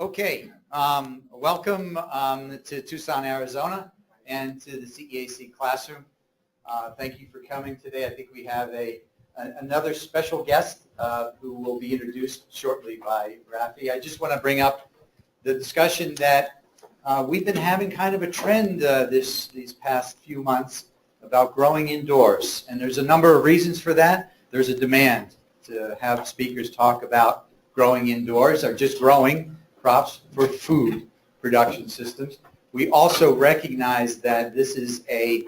Okay, welcome to Tucson, Arizona, and to the CEAC classroom. Thank you for coming today. I think we have another special guest who will be introduced shortly by Rafi. I just want to bring up the discussion that we've been having kind of a trend these past few months about growing indoors, and there's a number of reasons for that. There's a demand to have speakers talk about growing indoors or just growing crops for food production systems. We also recognize that this is a,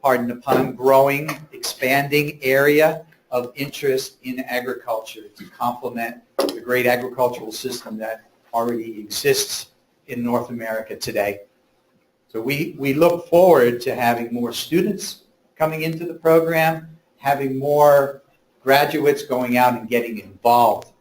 pardon the pun, growing, expanding area of interest in agriculture to complement the great agricultural system that already exists in North America today. So we look forward to having more students coming into the program, having more graduates going out and getting involved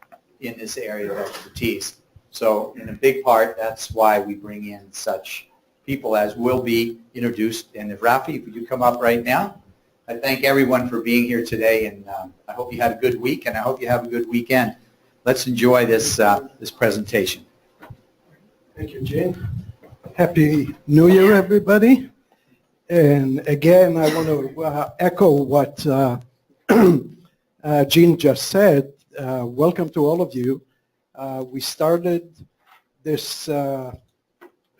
in this area of expertise. So in a big part, that's why we bring in such people as will be introduced. And if Rafi, if you come up right now, I thank everyone for being here today, and I hope you had a good week, and I hope you have a good weekend. Let's enjoy this presentation. Thank you, Gene. Happy New Year, everybody. And again, I want to echo what Gene just said. Welcome to all of you. We started this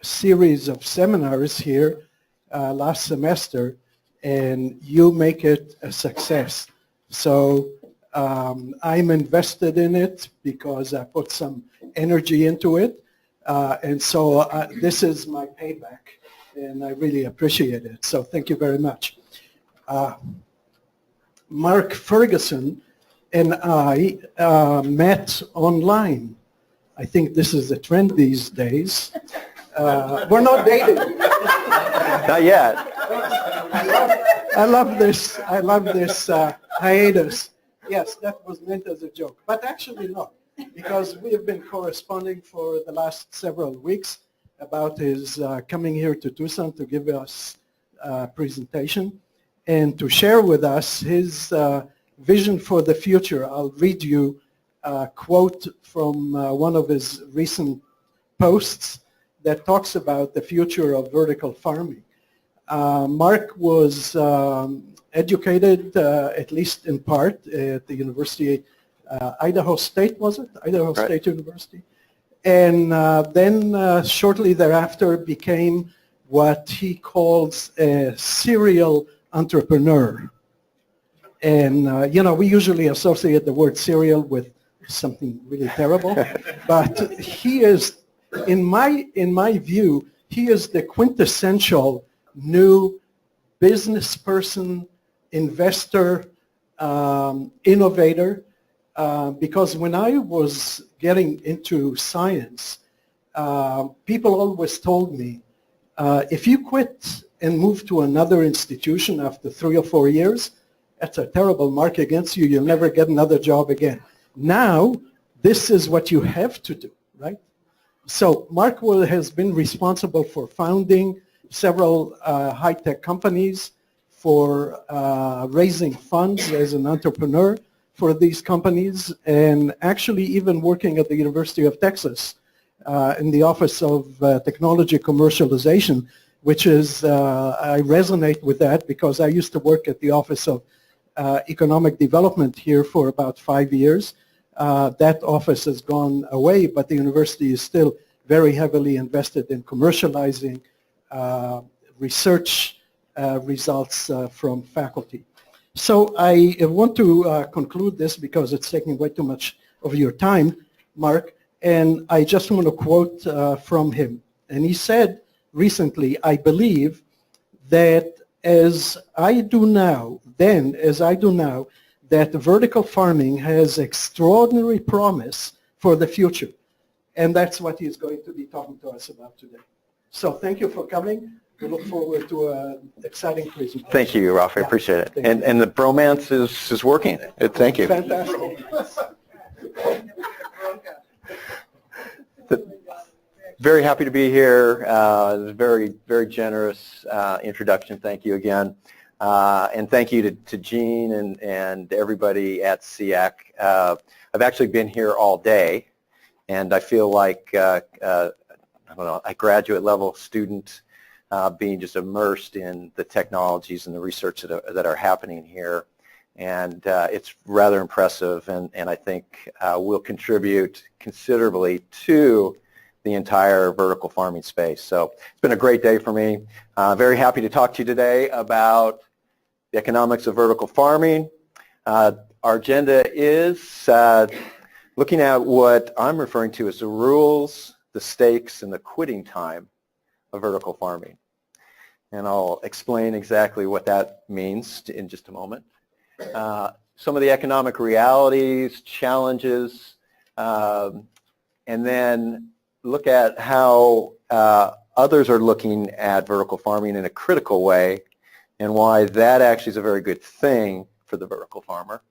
series of seminars here last semester, and you make it a success. So I'm invested in it because I put some energy into it. And so this is my payback, and I really appreciate it. So thank you very much. Marc Ferguson and I met online. I think this is the trend these days. We're not dating. Not yet. I love this hiatus. Yes, that was meant as a joke, but actually not, because we have been corresponding for the last several weeks about his coming here to Tucson to give us a presentation and to share with us his vision for the future. I'll read you a quote from one of his recent posts that talks about the future of vertical farming. Marc was educated, at least in part, at the University, Idaho State, was it? Idaho Right. State University. And then shortly thereafter became what he calls a serial entrepreneur. And, we usually associate the word serial with something really terrible. But he is, in my view, he is the quintessential new business person, investor, innovator. Because when I was getting into science, people always told me, if you quit and move to another institution after 3 or 4 years, that's a terrible mark against you. You'll never get another job again. Now, this is what you have to do, right? So Marc has been responsible for founding several high-tech companies, for raising funds as an entrepreneur for these companies, and actually even working at the University of Texas in the Office of Technology Commercialization, which is, I resonate with that because I used to work at the Office of Economic Development here for about 5 years. That office has gone away, but the university is still very heavily invested in commercializing research results from faculty. So I want to conclude this because it's taking way too much of your time, Marc, and I just want to quote from him. And he said recently, I believe that as I do now, that vertical farming has extraordinary promise for the future. And that's what he's going to be talking to us about today. So thank you for coming. We look forward to an exciting presentation. Thank you, Rafi. I appreciate it. And the bromance is working. Thank you. Fantastic. Very happy to be here. Very, very generous introduction. Thank you again. And thank you to Gene and everybody at SEAC. I've actually been here all day. And I feel like, I don't know, a graduate level student being just immersed in the technologies and the research that are happening here. And it's rather impressive, and I think will contribute considerably to the entire vertical farming space. So it's been a great day for me. Very happy to talk to you today about the economics of vertical farming. Our agenda is looking at what I'm referring to as the rules, the stakes, and the quitting time of vertical farming. And I'll explain exactly what that means in just a moment. Some of the economic realities, challenges, and then look at how others are looking at vertical farming in a critical way and why that actually is a very good thing for the vertical farmer.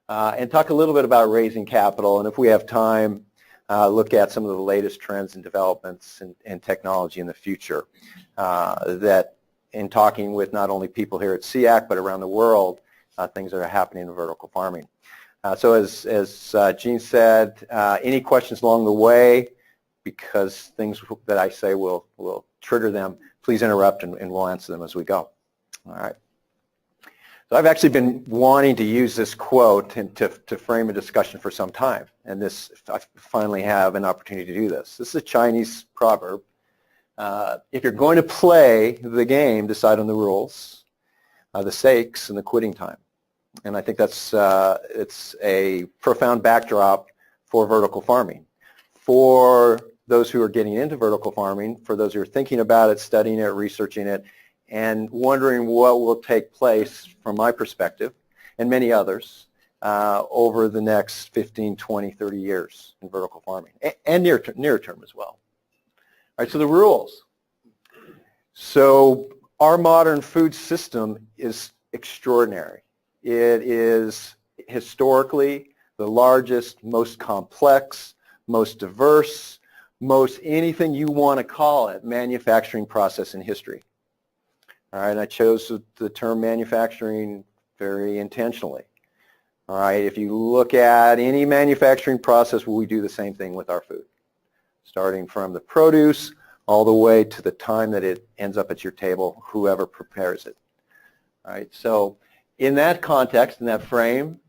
And talk a little bit about raising capital, and if we have time, look at some of the latest trends and developments and technology in the future that in talking with not only people here at SEAC but around the world, things that are happening in vertical farming. So as Gene said, any questions along the way, because things that I say will trigger them, please interrupt and we'll answer them as we go. All right. So I've actually been wanting to use this quote and to frame a discussion for some time, and I finally have an opportunity to do this. This is a Chinese proverb. If you're going to play the game, decide on the rules, the stakes, and the quitting time. And I think that's it's a profound backdrop for vertical farming. For those who are getting into vertical farming, for those who are thinking about it, studying it, researching it, and wondering what will take place from my perspective and many others over the next 15, 20, 30 years in vertical farming, and near term as well. All right, so the rules. So our modern food system is extraordinary. It is historically the largest, most complex, most diverse, most anything you want to call it, manufacturing process in history. All right, and I chose the term manufacturing very intentionally. All right, if you look at any manufacturing process, we do the same thing with our food, starting from the produce all the way to the time that it ends up at your table, whoever prepares it. All right, so in that context, in that frame,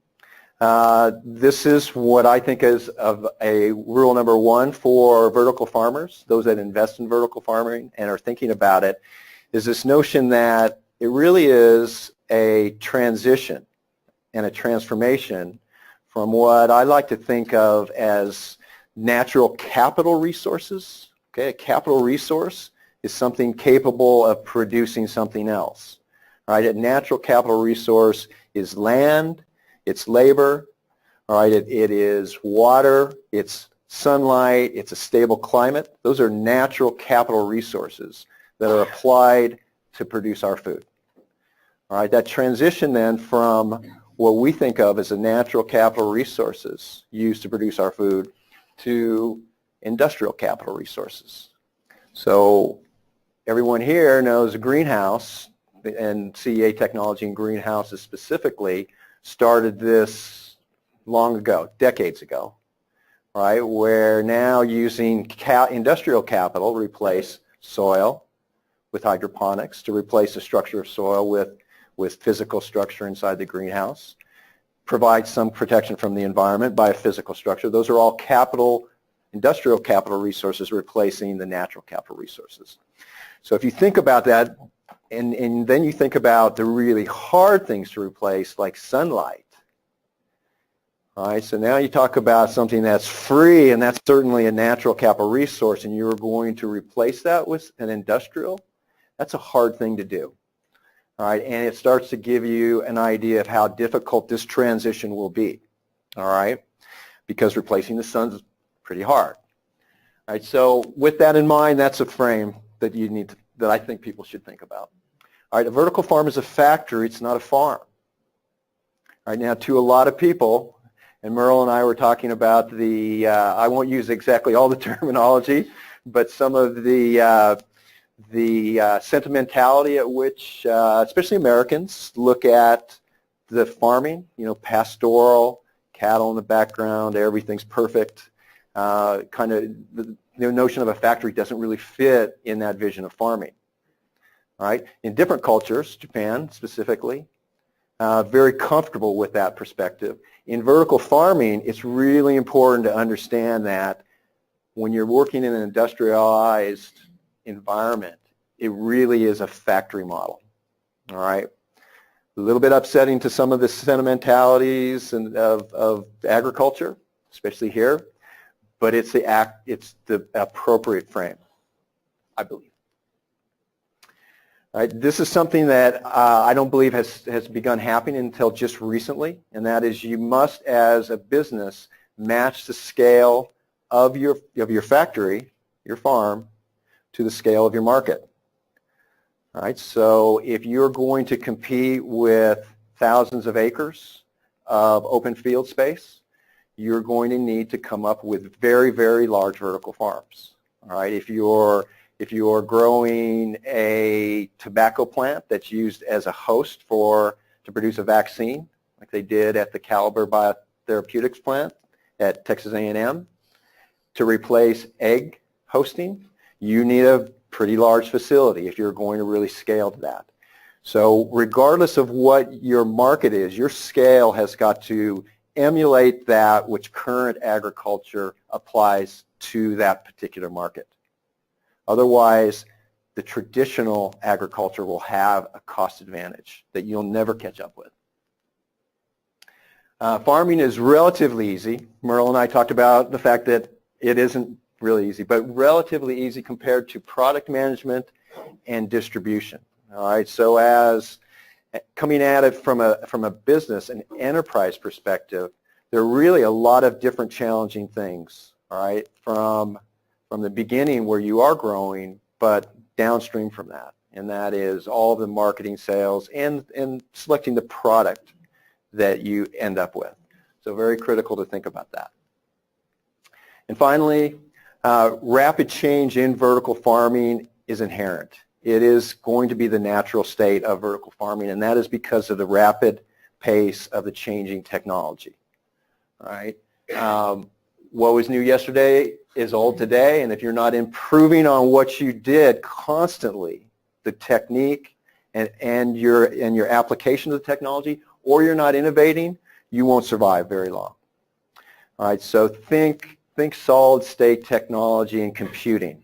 this is what I think is of a rule number one for vertical farmers, those that invest in vertical farming and are thinking about it, is this notion that it really is a transition and a transformation from what I like to think of as natural capital resources. Okay, a capital resource is something capable of producing something else. All right, a natural capital resource is land, it's labor, all right, it is water, it's sunlight, it's a stable climate. Those are natural capital resources that are applied to produce our food. All right, that transition then from what we think of as the natural capital resources used to produce our food to industrial capital resources. So everyone here knows a greenhouse, and CEA technology in greenhouses specifically started this long ago, decades ago, right, where now using industrial capital replace soil with hydroponics, to replace the structure of soil with physical structure inside the greenhouse, provide some protection from the environment by a physical structure. Those are all capital, industrial capital resources replacing the natural capital resources. So if you think about that, and then you think about the really hard things to replace, like sunlight. All right, so now you talk about something that's free, and that's certainly a natural capital resource, and you're going to replace that with an industrial. That's a hard thing to do. All right, and it starts to give you an idea of how difficult this transition will be. All right, because replacing the sun is pretty hard. All right, so with that in mind, that's a frame that you need to, that I think people should think about. All right, a vertical farm is a factory, it's not a farm. All right, now to a lot of people, and Merle and I were talking about the, I won't use exactly all the terminology, but some of the sentimentality at which, especially Americans, look at the farming, you know, pastoral, cattle in the background, everything's perfect. kind of the notion of a factory doesn't really fit in that vision of farming. All right? In different cultures, Japan specifically, very comfortable with that perspective. In vertical farming, it's really important to understand that when you're working in an industrialized environment, it really is a factory model. All right? A little bit upsetting to some of the sentimentalities of agriculture, especially here, but it's the appropriate frame, I believe. All right, this is something that I don't believe has begun happening until just recently, and that is you must, as a business, match the scale of your factory, your farm, to the scale of your market. All right, so if you're going to compete with thousands of acres of open field space, you're going to need to come up with very, very large vertical farms. All right, if you're growing a tobacco plant that's used as a host to produce a vaccine, like they did at the Caliber Biotherapeutics plant at Texas A&M, to replace egg hosting, you need a pretty large facility if you're going to really scale to that. So regardless of what your market is, your scale has got to emulate that which current agriculture applies to that particular market. Otherwise, the traditional agriculture will have a cost advantage that you'll never catch up with. Farming is relatively easy. Merle and I talked about the fact that it isn't really easy, but relatively easy compared to product management and distribution. All right, so as coming at it from a business and enterprise perspective, there are really a lot of different challenging things, all right, from the beginning where you are growing, but downstream from that, and that is all of the marketing, sales, and selecting the product that you end up with. So very critical to think about that. And finally, rapid change in vertical farming is inherent. It is going to be the natural state of vertical farming, and that is because of the rapid pace of the changing technology. All right? What was new yesterday is old today, and if you're not improving on what you did constantly, the technique and your application of the technology, or you're not innovating, you won't survive very long. All right, so think solid state technology and computing.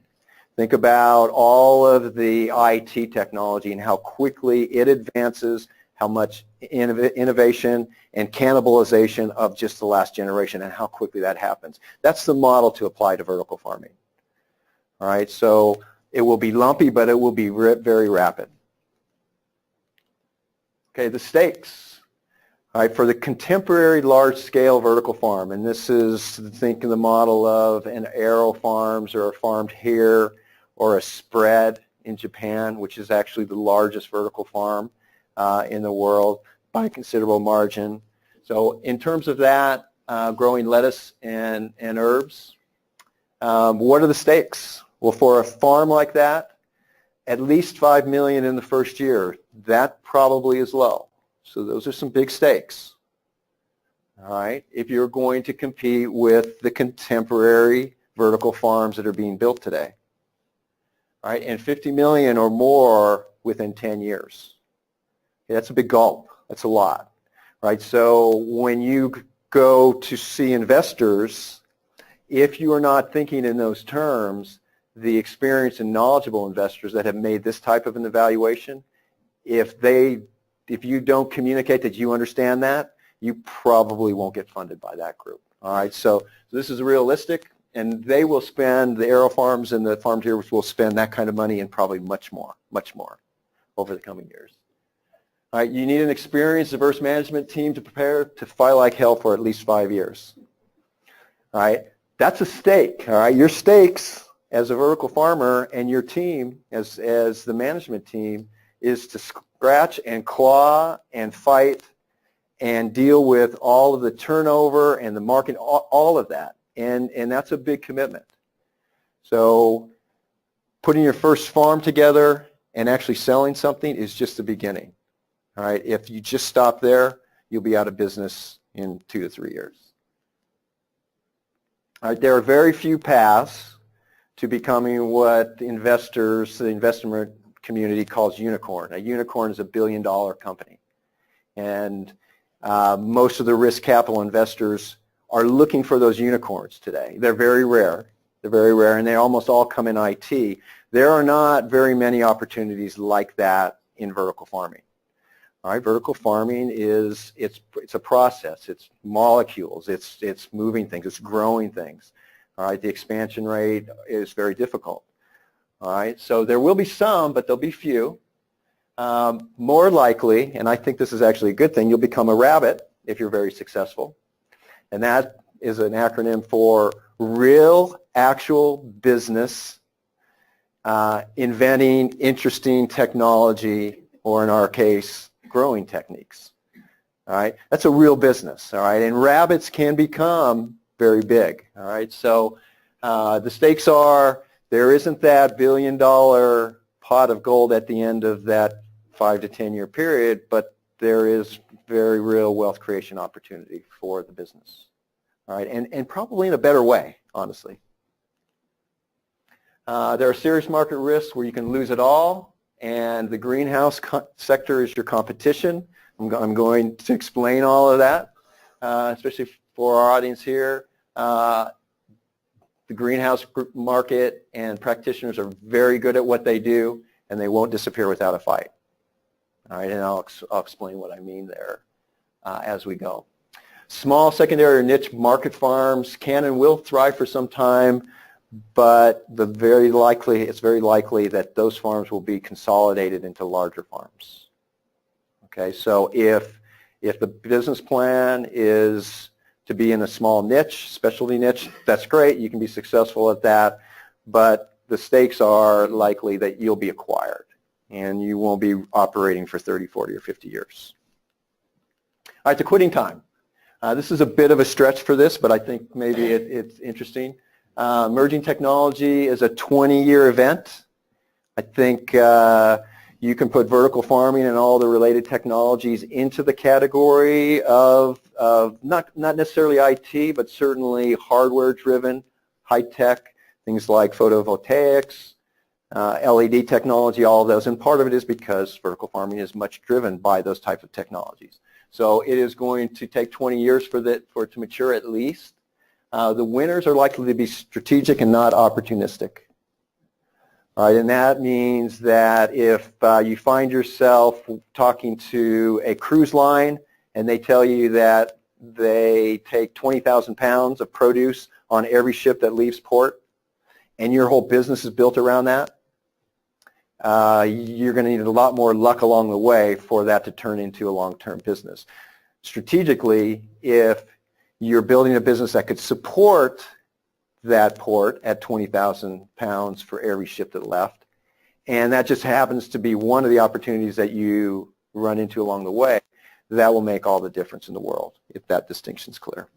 Think about all of the IT technology and how quickly it advances, how much innovation and cannibalization of just the last generation and how quickly that happens. That's the model to apply to vertical farming. All right, so it will be lumpy, but it will be very rapid. Okay, the stakes. All right, for the contemporary large-scale vertical farm, and this is, think of the model of an Aerofarms or a Farmed Here or a Spread in Japan, which is actually the largest vertical farm in the world by a considerable margin. So in terms of that, growing lettuce and herbs, what are the stakes? Well, for a farm like that, at least $5 million in the first year. That probably is low. So those are some big stakes. All right, if you're going to compete with the contemporary vertical farms that are being built today. All right, and 50 million or more within 10 years. Okay, that's a big gulp. That's a lot. Right, so when you go to see investors, if you are not thinking in those terms, the experienced and knowledgeable investors that have made this type of an evaluation, if you don't communicate that you understand that, you probably won't get funded by that group. All right, so this is realistic, and they will spend, the Aerofarms and the Farmed Here will spend that kind of money and probably much more over the coming years. All right, you need an experienced, diverse management team to prepare to fight like hell for at least 5 years. All right, that's a stake. All right, your stakes as a vertical farmer and your team as the management team is to scratch and claw and fight and deal with all of the turnover and the market, all of that. And that's a big commitment. So putting your first farm together and actually selling something is just the beginning. All right, if you just stop there, you'll be out of business in 2 to 3 years. All right, there are very few paths to becoming what the investment community calls unicorn. A unicorn is $1 billion company. And most of the risk capital investors are looking for those unicorns today. They're very rare. They're very rare, and they almost all come in IT. There are not very many opportunities like that in vertical farming. All right, vertical farming it's a process. It's molecules. It's moving things. It's growing things. All right, the expansion rate is very difficult. All right, so there will be some, but there'll be few. More likely, and I think this is actually a good thing, you'll become a rabbit if you're very successful. And that is an acronym for real, actual business, inventing interesting technology, or in our case, growing techniques. All right, that's a real business. All right, and rabbits can become very big. All right, so the stakes are there isn't that $1 billion pot of gold at the end of that 5 to 10 year period, but there is very real wealth creation opportunity for the business. All right, and probably in a better way, honestly. There are serious market risks where you can lose it all, and the greenhouse sector is your competition. I'm going to explain all of that, especially for our audience here. The greenhouse market and practitioners are very good at what they do, and they won't disappear without a fight. All right, and I'll explain what I mean there as we go. Small secondary or niche market farms can and will thrive for some time, but it's very likely that those farms will be consolidated into larger farms. Okay, so if the business plan is to be in a small niche, specialty niche, that's great. You can be successful at that, but the stakes are likely that you'll be acquired and you won't be operating for 30, 40, or 50 years. All right, the quitting time. This is a bit of a stretch for this, but I think maybe it's interesting. Emerging technology is a 20-year event. I think you can put vertical farming and all the related technologies into the category of not necessarily IT, but certainly hardware-driven, high-tech, things like photovoltaics, LED technology, all of those. And part of it is because vertical farming is much driven by those types of technologies. So it is going to take 20 years for it to mature at least. The winners are likely to be strategic and not opportunistic. All right, and that means that if you find yourself talking to a cruise line and they tell you that they take 20,000 pounds of produce on every ship that leaves port, and your whole business is built around that, you're going to need a lot more luck along the way for that to turn into a long-term business. Strategically, if you're building a business that could support that port at 20,000 pounds for every ship that left, and that just happens to be one of the opportunities that you run into along the way, that will make all the difference in the world, if that distinction's clear.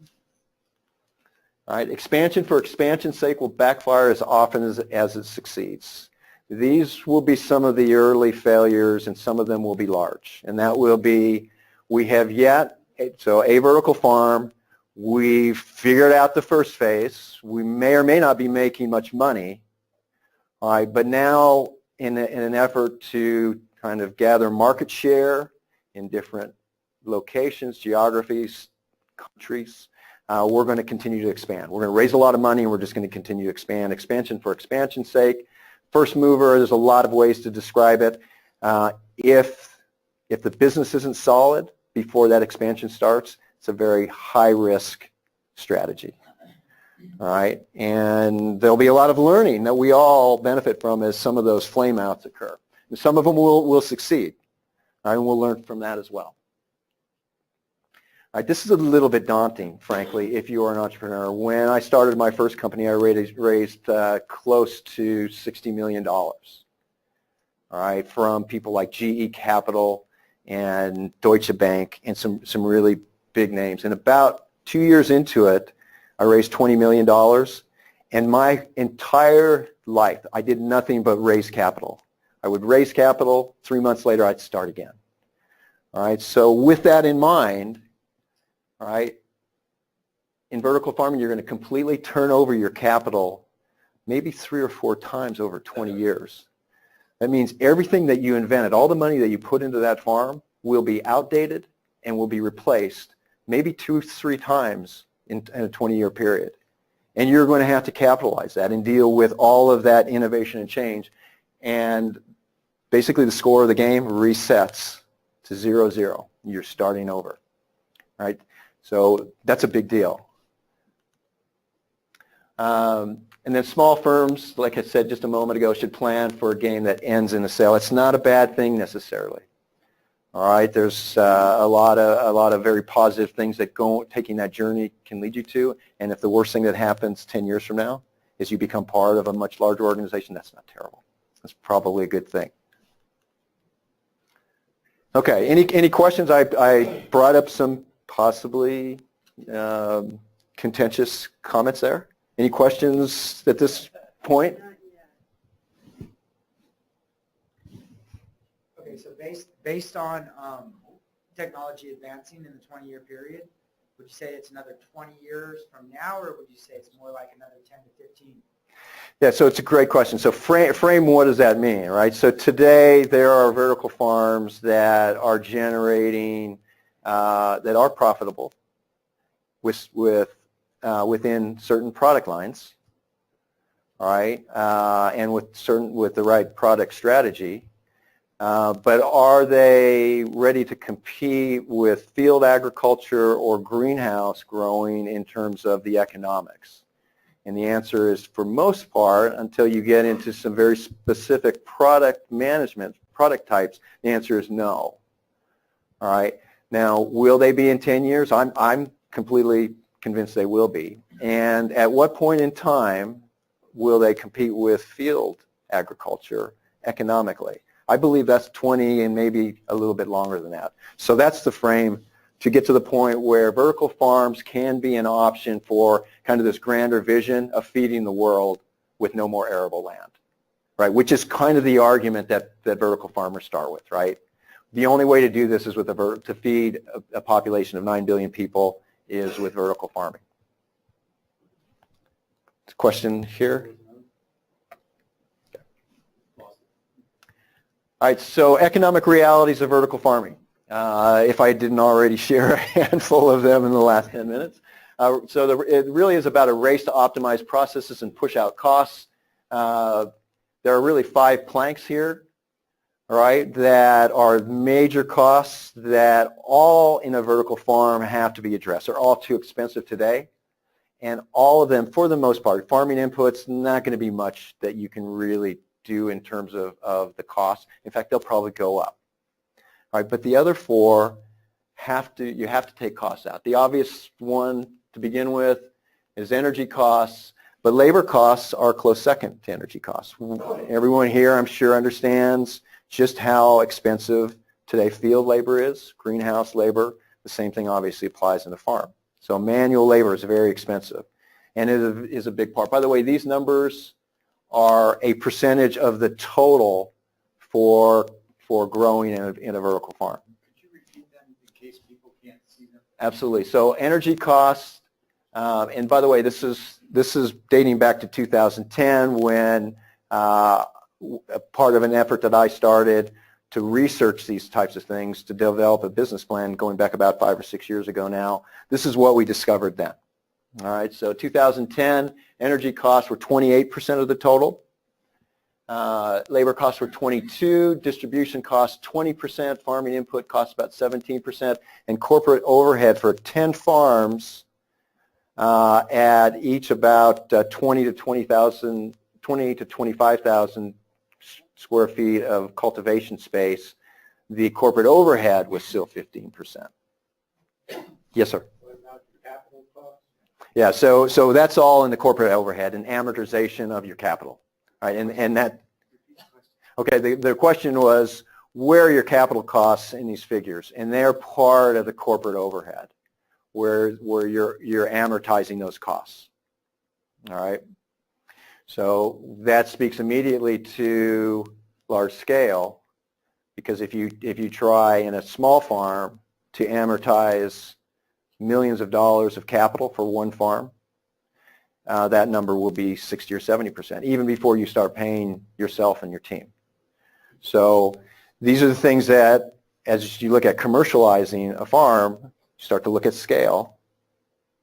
All right, expansion for expansion's sake will backfire as often as it succeeds. These will be some of the early failures, and some of them will be large. And that will be, so a vertical farm, we've figured out the first phase. We may or may not be making much money. All right, but now in an effort to kind of gather market share in different locations, geographies, countries, we're going to continue to expand. We're going to raise a lot of money, and we're just going to continue to expand. Expansion for expansion's sake. First mover, there's a lot of ways to describe it. If the business isn't solid before that expansion starts, it's a very high-risk strategy. All right, and there'll be a lot of learning that we all benefit from as some of those flame-outs occur. And some of them will succeed, all right, and we'll learn from that as well. All right, this is a little bit daunting, frankly, if you are an entrepreneur. When I started my first company, I raised close to $60 million, all right, from people like GE Capital and Deutsche Bank and some really big names. And about 2 years into it, I raised $20 million. And my entire life, I did nothing but raise capital. I would raise capital. 3 months later, I'd start again. All right, so with that in mind, all right, in vertical farming, you're going to completely turn over your capital maybe 3 or 4 times over 20 years. That means everything that you invented, all the money that you put into that farm will be outdated and will be replaced maybe 2 or 3 times in a 20-year period. And you're going to have to capitalize that and deal with all of that innovation and change. And basically the score of the game resets to 0-0. You're starting over, right? So that's a big deal. And then small firms, like I said just a moment ago, should plan for a game that ends in a sale. It's not a bad thing necessarily. All right, there's a lot of very positive things that taking that journey can lead you to. And if the worst thing that happens 10 years from now is you become part of a much larger organization, that's not terrible. That's probably a good thing. Okay, any questions? I brought up some possibly contentious comments there. Any questions at this point? Okay, so based on technology advancing in the 20-year period, would you say it's another 20 years from now, or would you say it's more like another 10 to 15? Yeah, so it's a great question. So frame what does that mean, right? So today there are vertical farms that are generating, that are profitable within certain product lines, all right, and with the right product strategy. But are they ready to compete with field agriculture or greenhouse growing in terms of the economics? And the answer is, for most part, until you get into some very specific product management, product types, the answer is no. All right. Now, will they be in 10 years? I'm completely convinced they will be. And at what point in time will they compete with field agriculture economically? I believe that's 20 and maybe a little bit longer than that. So that's the frame to get to the point where vertical farms can be an option for kind of this grander vision of feeding the world with no more arable land, right? Which is kind of the argument that vertical farmers start with, right? The only way to do this is to feed a population of 9 billion people is with vertical farming. Question here? All right, so economic realities of vertical farming. If I didn't already share a handful of them in the last 10 minutes. It really is about a race to optimize processes and push out costs. There are really 5 planks here, all right, that are major costs that all in a vertical farm have to be addressed. They're all too expensive today. And all of them, for the most part, farming inputs, not going to be much that you can really do in terms of the cost. In fact, they'll probably go up. All right, but the other 4 you have to take costs out. The obvious one to begin with is energy costs, but labor costs are close second to energy costs. Everyone here, I'm sure, understands just how expensive today field labor is, greenhouse labor. The same thing obviously applies in the farm. So manual labor is very expensive, and it is a big part. By the way, these numbers are a percentage of the total for growing in a vertical farm. Could you repeat them in case people can't see them? Absolutely. So energy costs, and by the way, this is dating back to 2010 when part of an effort that I started to research these types of things, to develop a business plan going back about 5 or 6 years ago now. This is what we discovered then. All right, so 2010, energy costs were 28% of the total. Labor costs were 22%, distribution costs 20%, farming input costs about 17%, and corporate overhead for 10 farms at each about 20 to 25,000 square feet of cultivation space. The corporate overhead was still 15%. Yes, sir. Yeah, so that's all in the corporate overhead and amortization of your capital, right? And that, okay, the question was, where are your capital costs in these figures? And they're part of the corporate overhead, where you're amortizing those costs, all right? So that speaks immediately to large scale, because if you try in a small farm to amortize millions of dollars of capital for one farm, that number will be 60 or 70%, even before you start paying yourself and your team. So these are the things that, as you look at commercializing a farm, you start to look at scale,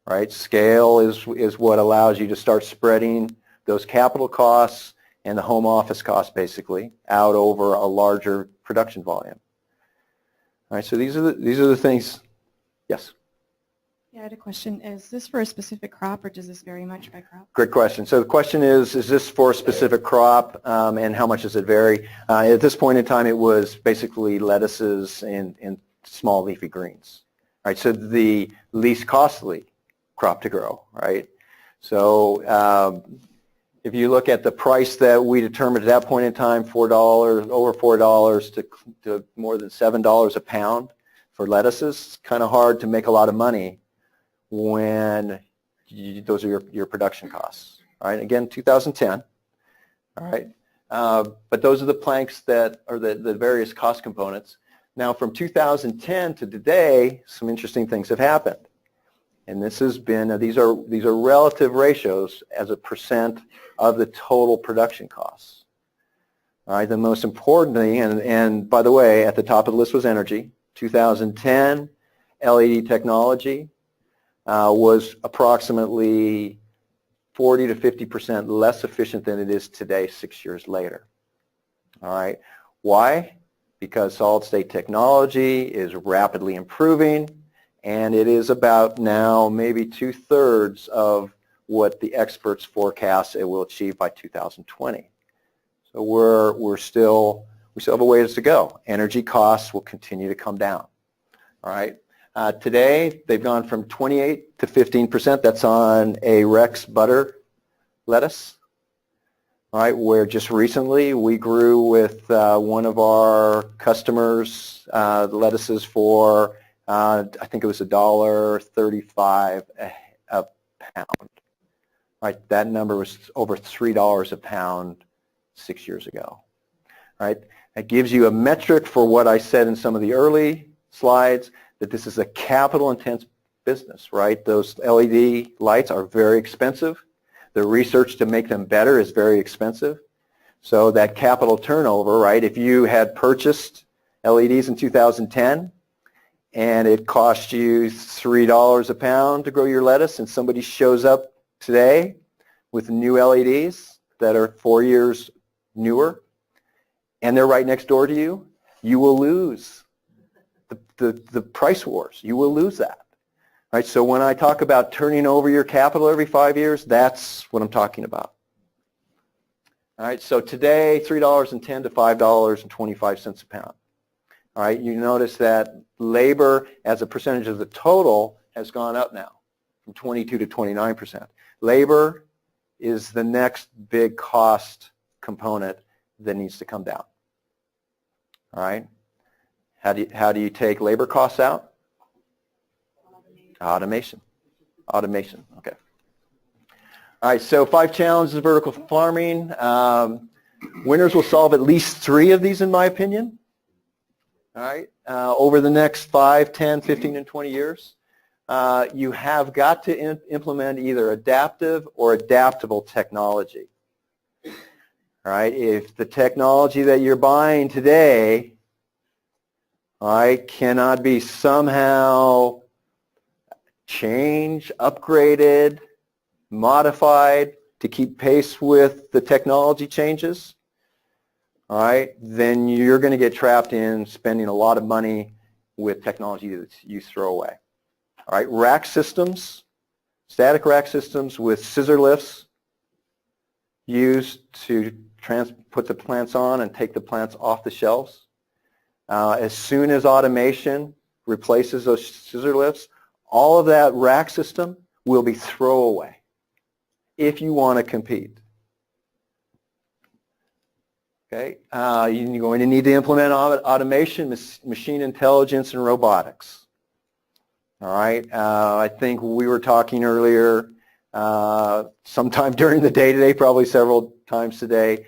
right? Scale is what allows you to start spreading those capital costs and the home office costs, basically, out over a larger production volume. All right, so these are the things. Yes? Yeah, I had a question. Is this for a specific crop, or does this vary much by crop? Great question. So the question is this for a specific crop, and how much does it vary? At this point in time, it was basically lettuces and small leafy greens. All right, so the least costly crop to grow, right? So if you look at the price that we determined at that point in time, over $4 to more than $7 a pound for lettuces, it's kind of hard to make a lot of money when those are your production costs. All right, again, 2010. All right, but those are the planks that are the various cost components. Now, from 2010 to today, some interesting things have happened. And this has been, these are relative ratios as a percent of the total production costs. All right, the most important thing, and by the way, at the top of the list was energy. 2010, LED technology was approximately 40 to 50% less efficient than it is today 6 years later. All right, why? Because solid state technology is rapidly improving, and it is about now maybe 2/3 of what the experts forecast it will achieve by 2020. So we still have a ways to go. Energy costs will continue to come down. All right. Today they've gone from 28 to 15%. That's on a Rex butter lettuce. All right, where just recently we grew with one of our customers lettuces for I think it was $1.35 a pound. Right, that number was over $3 a pound 6 years ago. Right, that gives you a metric for what I said in some of the early slides, that this is a capital-intense business. Right, those LED lights are very expensive. The research to make them better is very expensive. So that capital turnover, right, if you had purchased LEDs in 2010 and it cost you $3 a pound to grow your lettuce, and somebody shows up today with new LEDs that are 4 years newer and they're right next door to you, you will lose the price wars. You will lose that. Right, so when I talk about turning over your capital every 5 years, that's what I'm talking about. All right, so today, $3.10 to $5.25 a pound. All right, you notice that labor as a percentage of the total has gone up now from 22 to 29%. Labor is the next big cost component that needs to come down. All right, how do you take labor costs out? Automation. Automation, okay. All right, so 5 challenges of vertical farming. Winners will solve at least 3 of these, in my opinion. All right, over the next 5, 10, 15, and 20 years. You have got to implement either adaptive or adaptable technology. All right, if the technology that you're buying today, all right, cannot be somehow changed, upgraded, modified to keep pace with the technology changes, all right, then you're going to get trapped in spending a lot of money with technology that you throw away. All right, rack systems, static rack systems with scissor lifts used to put the plants on and take the plants off the shelves. As soon as automation replaces those scissor lifts, all of that rack system will be throwaway if you want to compete. Okay, you're going to need to implement automation, machine intelligence, and robotics. All right, I think we were talking earlier, sometime during the day today, probably several times today,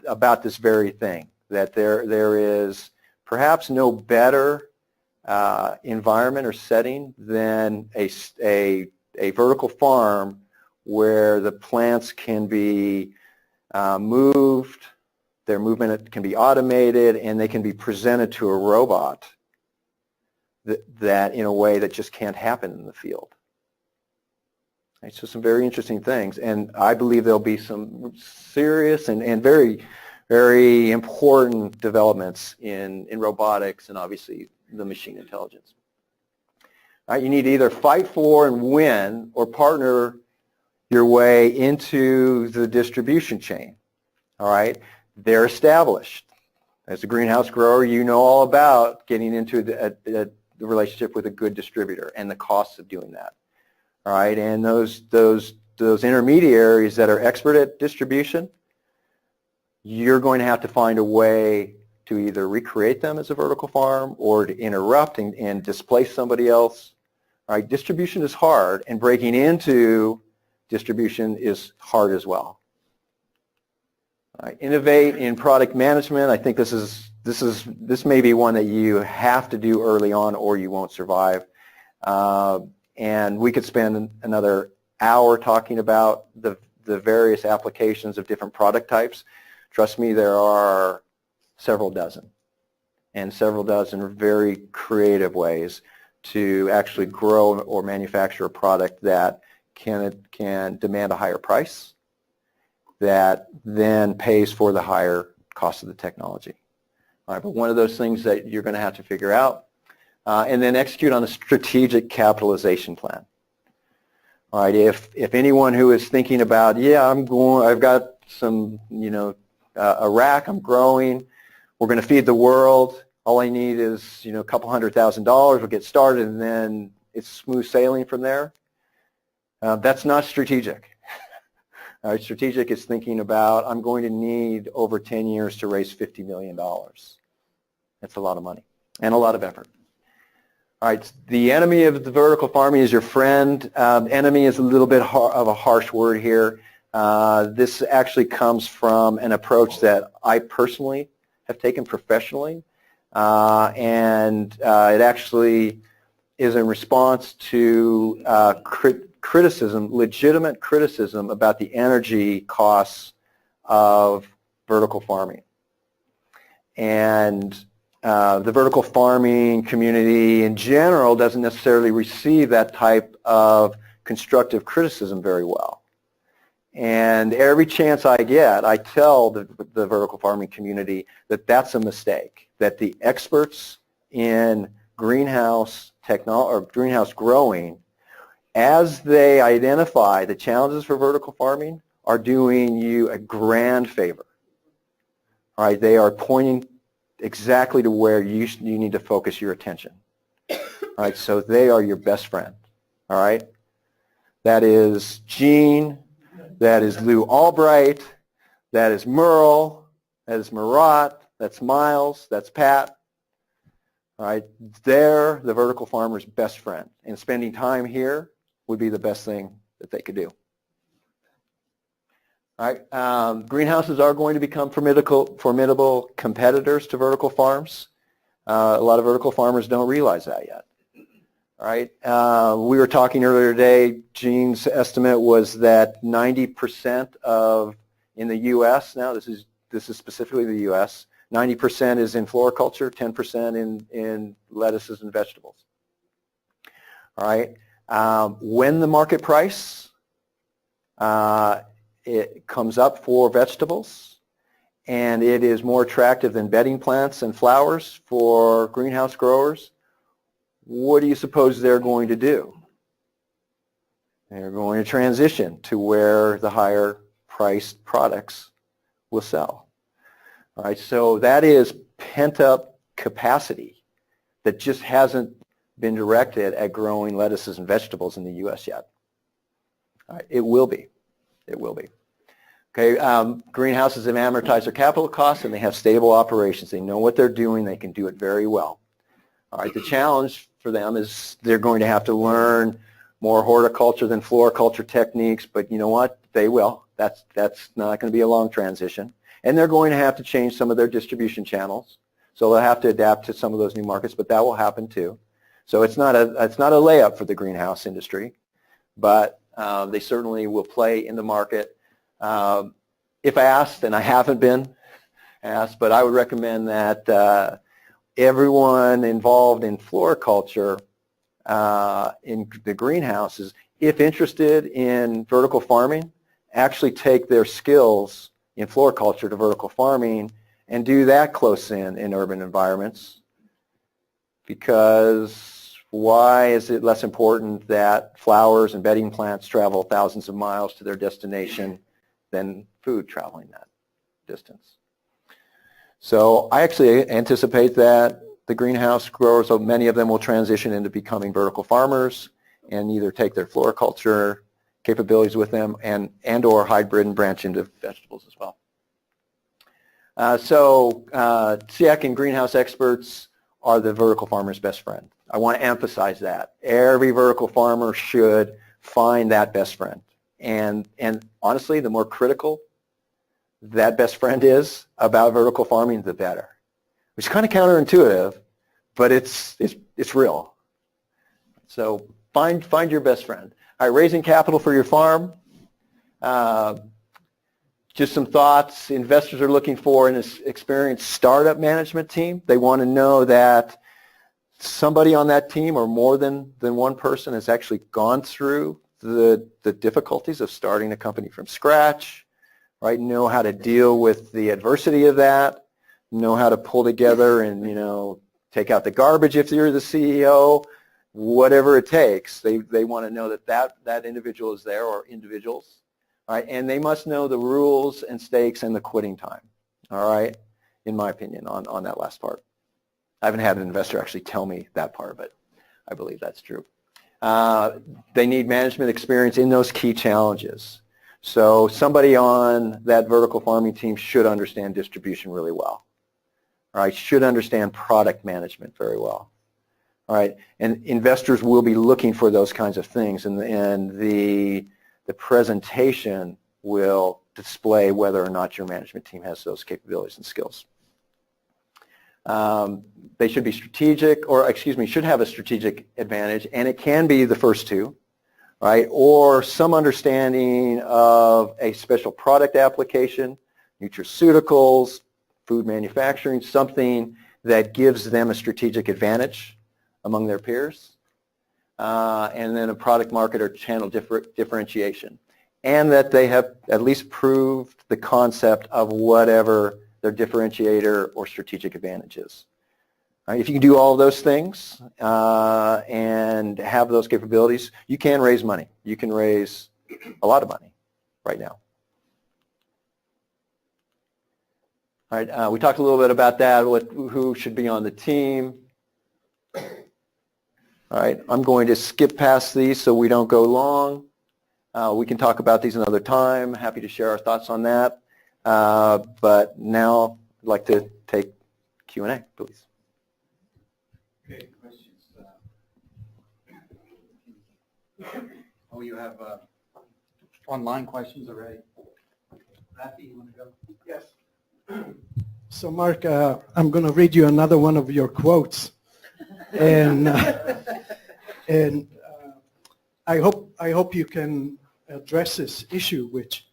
about this very thing, that there is perhaps no better environment or setting than a vertical farm where the plants can be moved, their movement can be automated, and they can be presented to a robot that in a way that just can't happen in the field. Right, so some very interesting things, and I believe there'll be some serious and very, very important developments in robotics and obviously the machine intelligence. All right, you need to either fight for and win or partner your way into the distribution chain. All right, they're established. As a greenhouse grower, you know all about getting into the relationship with a good distributor and the costs of doing that. All right, and those intermediaries that are expert at distribution, you're going to have to find a way to either recreate them as a vertical farm or to interrupt and displace somebody else. All right, distribution is hard, and breaking into distribution is hard as well. All right, innovate in product management. I think this may be one that you have to do early on or you won't survive. And we could spend another hour talking about the various applications of different product types. Trust me, there are several dozen, and several dozen very creative ways to actually grow or manufacture a product that can demand a higher price that then pays for the higher cost of the technology. All right, but one of those things that you're going to have to figure out and then execute on a strategic capitalization plan. All right, if anyone who is thinking about, yeah, I've got some, a rack, I'm growing, we're going to feed the world, all I need is, a couple $100,000, we'll get started, and then it's smooth sailing from there. That's not strategic. All right, strategic is thinking about, I'm going to need over 10 years to raise $50 million. That's a lot of money and a lot of effort. All right, the enemy of the vertical farming is your friend. Enemy is a little bit of a harsh word here. This actually comes from an approach that I personally have taken professionally, and it actually is in response to criticism, legitimate criticism about the energy costs of vertical farming. And the vertical farming community in general doesn't necessarily receive that type of constructive criticism very well. And every chance I get, I tell the vertical farming community that that's a mistake, that the experts in greenhouse technology or greenhouse growing, as they identify the challenges for vertical farming, are doing you a grand favor. All right, they are pointing exactly to where you need to focus your attention. All right, so they are your best friend. All right, that is Gene, that is Lou Albright, that is Merle, that is Marat, that's Miles, that's Pat. All right, they're the vertical farmer's best friend, and spending time here would be the best thing that they could do. All right, greenhouses are going to become formidable competitors to vertical farms. A lot of vertical farmers don't realize that yet. All right, we were talking earlier today, Gene's estimate was that 90% in the U.S. now, this is specifically the U.S., 90% is in floriculture, 10% in lettuces and vegetables. All right, when the market price it comes up for vegetables and it is more attractive than bedding plants and flowers for greenhouse growers, what do you suppose they're going to do? They're going to transition to where the higher priced products will sell. All right, so that is pent-up capacity that just hasn't been directed at growing lettuces and vegetables in the U.S. yet. All right, it will be. It will be. Okay, greenhouses have amortized their capital costs and they have stable operations. They know what they're doing. They can do it very well. All right, the challenge for them is they're going to have to learn more horticulture than floriculture techniques, but you know what? They will. That's not going to be a long transition. And they're going to have to change some of their distribution channels. So they'll have to adapt to some of those new markets, but that will happen too. So it's not a layup for the greenhouse industry, but they certainly will play in the market. If asked, and I haven't been asked, but I would recommend that everyone involved in floriculture in the greenhouses, if interested in vertical farming, actually take their skills in floriculture to vertical farming and do that close in urban environments. Because why is it less important that flowers and bedding plants travel thousands of miles to their destination than food traveling that distance? So I actually anticipate that the greenhouse growers, many of them will transition into becoming vertical farmers and either take their floriculture capabilities with them and or hybrid and branch into vegetables as well. SEAC and greenhouse experts are the vertical farmer's best friend. I want to emphasize that. Every vertical farmer should find that best friend. And honestly, the more critical that best friend is about vertical farming, the better. Which is kind of counterintuitive, but it's real. So find your best friend. All right, raising capital for your farm. Just some thoughts. Investors are looking for an experienced startup management team. They want to know that somebody on that team or more than one person has actually gone through the difficulties of starting a company from scratch, right? Know how to deal with the adversity of that, know how to pull together and, take out the garbage if you're the CEO, whatever it takes. They want to know that individual is there or individuals. All right, and they must know the rules and stakes and the quitting time, all right, in my opinion, on that last part. I haven't had an investor actually tell me that part, but I believe that's true. They need management experience in those key challenges. So somebody on that vertical farming team should understand distribution really well, all right, should understand product management very well. All right, and investors will be looking for those kinds of things, and the presentation will display whether or not your management team has those capabilities and skills. They should be strategic, should have a strategic advantage, and it can be the first two, right? Or some understanding of a special product application, nutraceuticals, food manufacturing, something that gives them a strategic advantage among their peers. And then a product market or channel differentiation, and that they have at least proved the concept of whatever their differentiator or strategic advantage is. Right, if you can do all of those things and have those capabilities, you can raise money. You can raise a lot of money right now. All right, we talked a little bit about that, who should be on the team. All right, I'm going to skip past these so we don't go long. We can talk about these another time. Happy to share our thoughts on that. But now I'd like to take Q&A, please. Okay, questions. Oh, you have online questions already. Rafi, you want to go? Yes. So Mark, I'm going to read you another one of your quotes. And I hope you can address this issue, which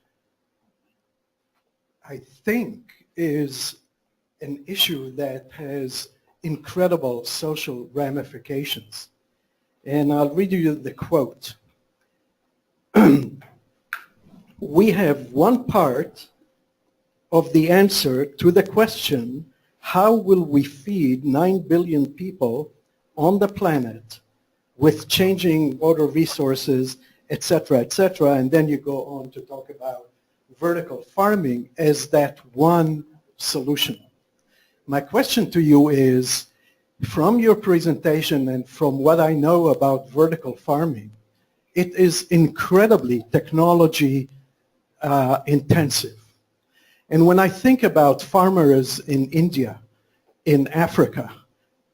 I think is an issue that has incredible social ramifications. And I'll read you the quote. We have one part of the answer to the question, how will we feed 9 billion people on the planet with changing water resources, et cetera, and then you go on to talk about vertical farming as that one solution. My question to you is, from your presentation and from what I know about vertical farming, it is incredibly technology intensive. And when I think about farmers in India, in Africa,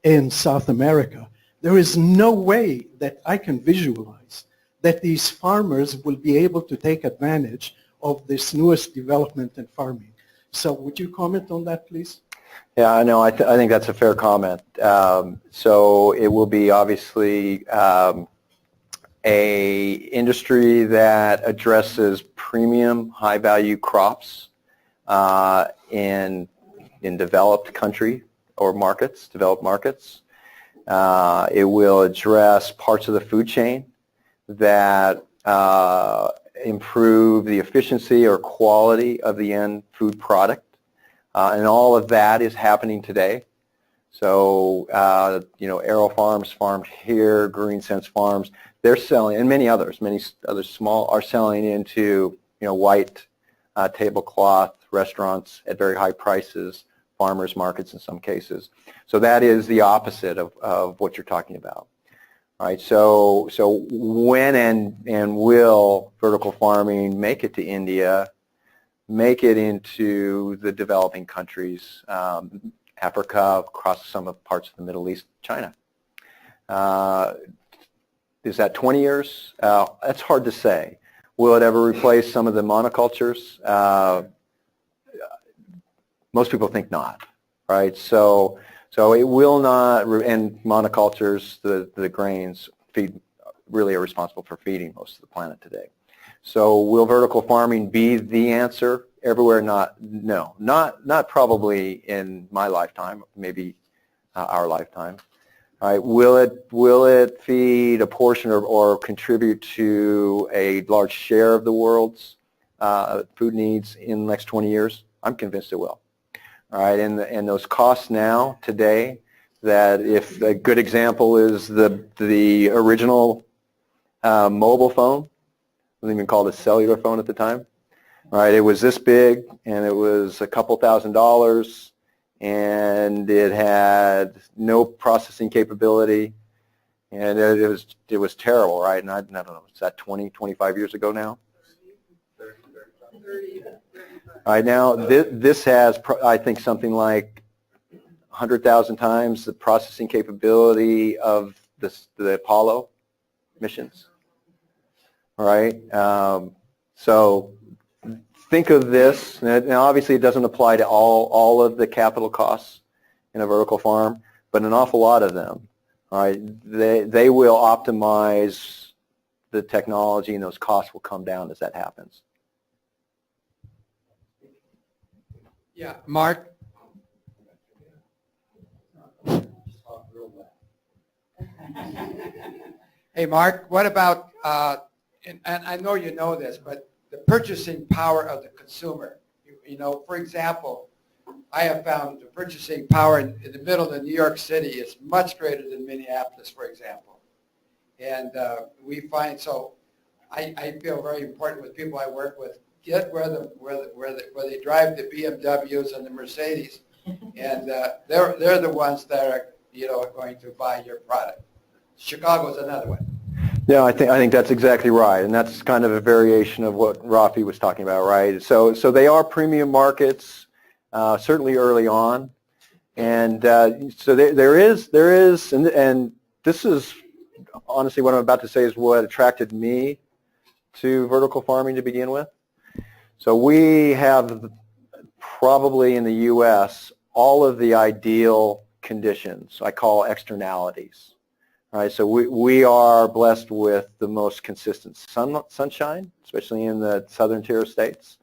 in South America, there is no way that I can visualize that these farmers will be able to take advantage of this newest development in farming. So would you comment on that, please? Yeah, I know. I think that's a fair comment. So it will be obviously a industry that addresses premium, high-value crops in developed country or markets, developed markets. It will address parts of the food chain that improve the efficiency or quality of the end food product. And all of that is happening today. So, Aerofarms, farms here, Green Sense Farms, they're selling, and many others small, are selling into, white tablecloth restaurants at very high prices, farmers markets in some cases. So that is the opposite of what you're talking about. All right, so when and will vertical farming make it to India, make it into the developing countries, Africa, across some of parts of the Middle East, China? Is that 20 years? That's hard to say. Will it ever replace some of the monocultures? Most people think not, right? So it will not, and monocultures, the grains, really are responsible for feeding most of the planet today. So will vertical farming be the answer everywhere? No, not probably in my lifetime, maybe our lifetime. All right, will it feed a portion or contribute to a large share of the world's food needs in the next 20 years? I'm convinced it will. All right, and those costs now, today, that if a good example is the original mobile phone, wasn't even called a cellular phone at the time. All right, it was this big, and it was a couple $1,000s, and it had no processing capability, and it was terrible, right? And I don't know, is that 20, 25 years ago now? 30. All right, now this has, I think, something like 100,000 times the processing capability of the Apollo missions. All right, so think of this. Now, obviously, it doesn't apply to all of the capital costs in a vertical farm, but an awful lot of them. All right, they will optimize the technology, and those costs will come down as that happens. Yeah, Mark. Hey, Mark, what about, and I know you know this, but the purchasing power of the consumer? For example, I have found the purchasing power in the middle of New York City is much greater than Minneapolis, for example. And we find, so I feel very important with people I work with, get where they drive the BMWs and the Mercedes, and they're the ones that are going to buy your product. Chicago's another one. Yeah, I think that's exactly right, and that's kind of a variation of what Rafi was talking about, right? So they are premium markets, certainly early on, and so there is, and this is honestly what I'm about to say is what attracted me to vertical farming to begin with. So we have probably in the U.S. all of the ideal conditions I call externalities. All right, so we are blessed with the most consistent sunshine, especially in the southern tier states.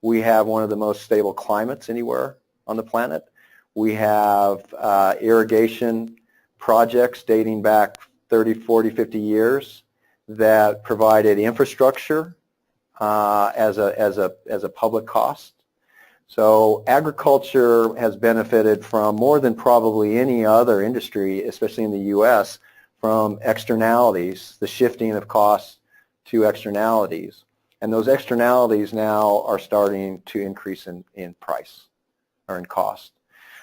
We have one of the most stable climates anywhere on the planet. We have irrigation projects dating back 30, 40, 50 years that provided infrastructure as a public cost. So agriculture has benefited from more than probably any other industry, especially in the U.S., from externalities, the shifting of costs to externalities. And those externalities now are starting to increase in price or in cost.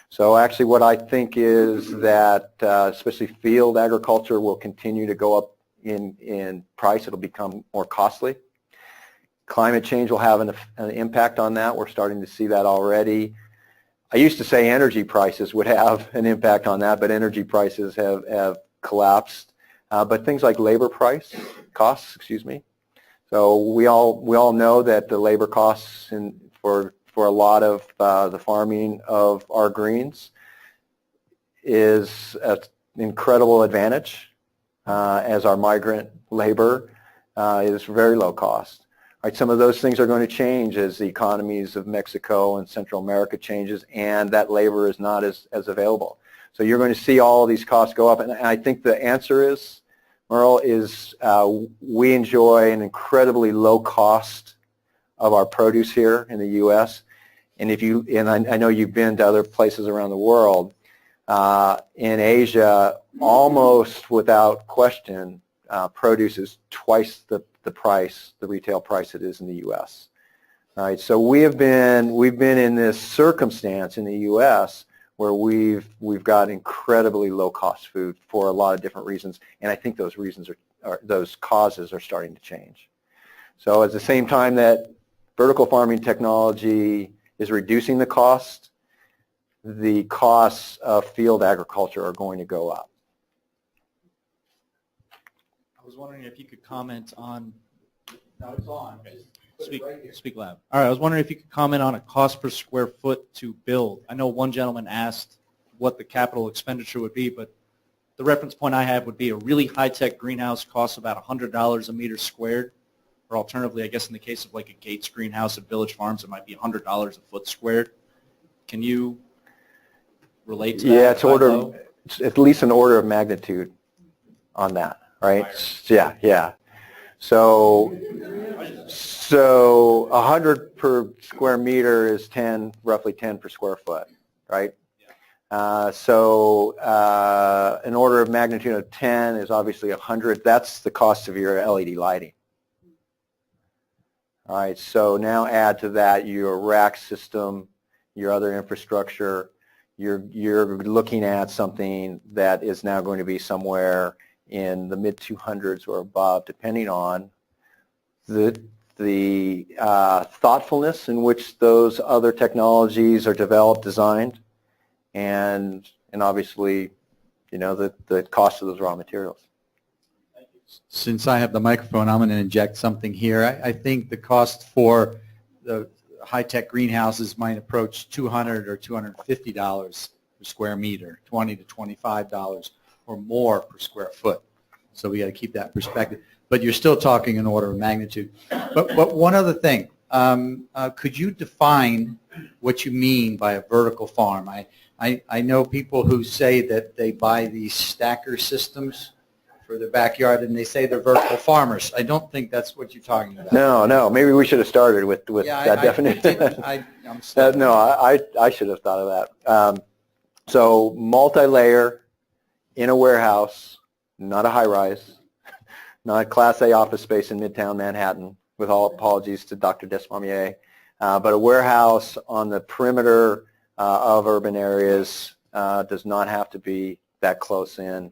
So actually what I think is that especially field agriculture will continue to go up in price. It'll become more costly. Climate change will have an impact on that. We're starting to see that already. I used to say energy prices would have an impact on that, but energy prices have collapsed. But things like labor costs. So we all know that the labor costs for for a lot of the farming of our greens is an incredible advantage as our migrant labor is very low cost. Right, some of those things are going to change as the economies of Mexico and Central America changes, and that labor is not as available. So you're going to see all of these costs go up, and I think the answer is, Merle, is we enjoy an incredibly low cost of our produce here in the U.S. And I know you've been to other places around the world. In Asia, almost without question, produce is twice the price, the retail price it is in the U.S. All right, so we've been in this circumstance in the U.S. where we've got incredibly low cost food for a lot of different reasons, and I think those reasons those causes are starting to change. So at the same time that vertical farming technology is reducing the costs of field agriculture are going to go up. I was wondering if you could comment on. No, it's on. Speak loud. All right. I was wondering if you could comment on a cost per square foot to build. I know one gentleman asked what the capital expenditure would be, but the reference point I have would be a really high-tech greenhouse costs about $100 a meter squared, or alternatively, I guess in the case of like a Gates greenhouse at Village Farms, it might be $100 a foot squared. Can you relate to that? Yeah, it's at least an order of magnitude on that, right? Higher. Yeah. So 100 per square meter is roughly 10 per square foot, right? So an order of magnitude of 10 is obviously 100. That's the cost of your LED lighting. All right, so now add to that your rack system, your other infrastructure. You're looking at something that is now going to be somewhere in the mid 200s or above, depending on the thoughtfulness in which those other technologies are developed, designed, and obviously, the cost of those raw materials. Since I have the microphone, I'm going to inject something here. I think the cost for the high-tech greenhouses might approach $200 or $250 per square meter, $20 to $25 or more per square foot. So we got to keep that perspective. But you're still talking an order of magnitude. But one other thing, could you define what you mean by a vertical farm? I know people who say that they buy these stacker systems for their backyard and they say they're vertical farmers. I don't think that's what you're talking about. No. Maybe we should have started with that definition. I'm sorry. No, I should have thought of that. So multi-layer in a warehouse, not a high-rise, not a Class A office space in Midtown Manhattan, with all apologies to Dr. Desmamier, but a warehouse on the perimeter of urban areas does not have to be that close in.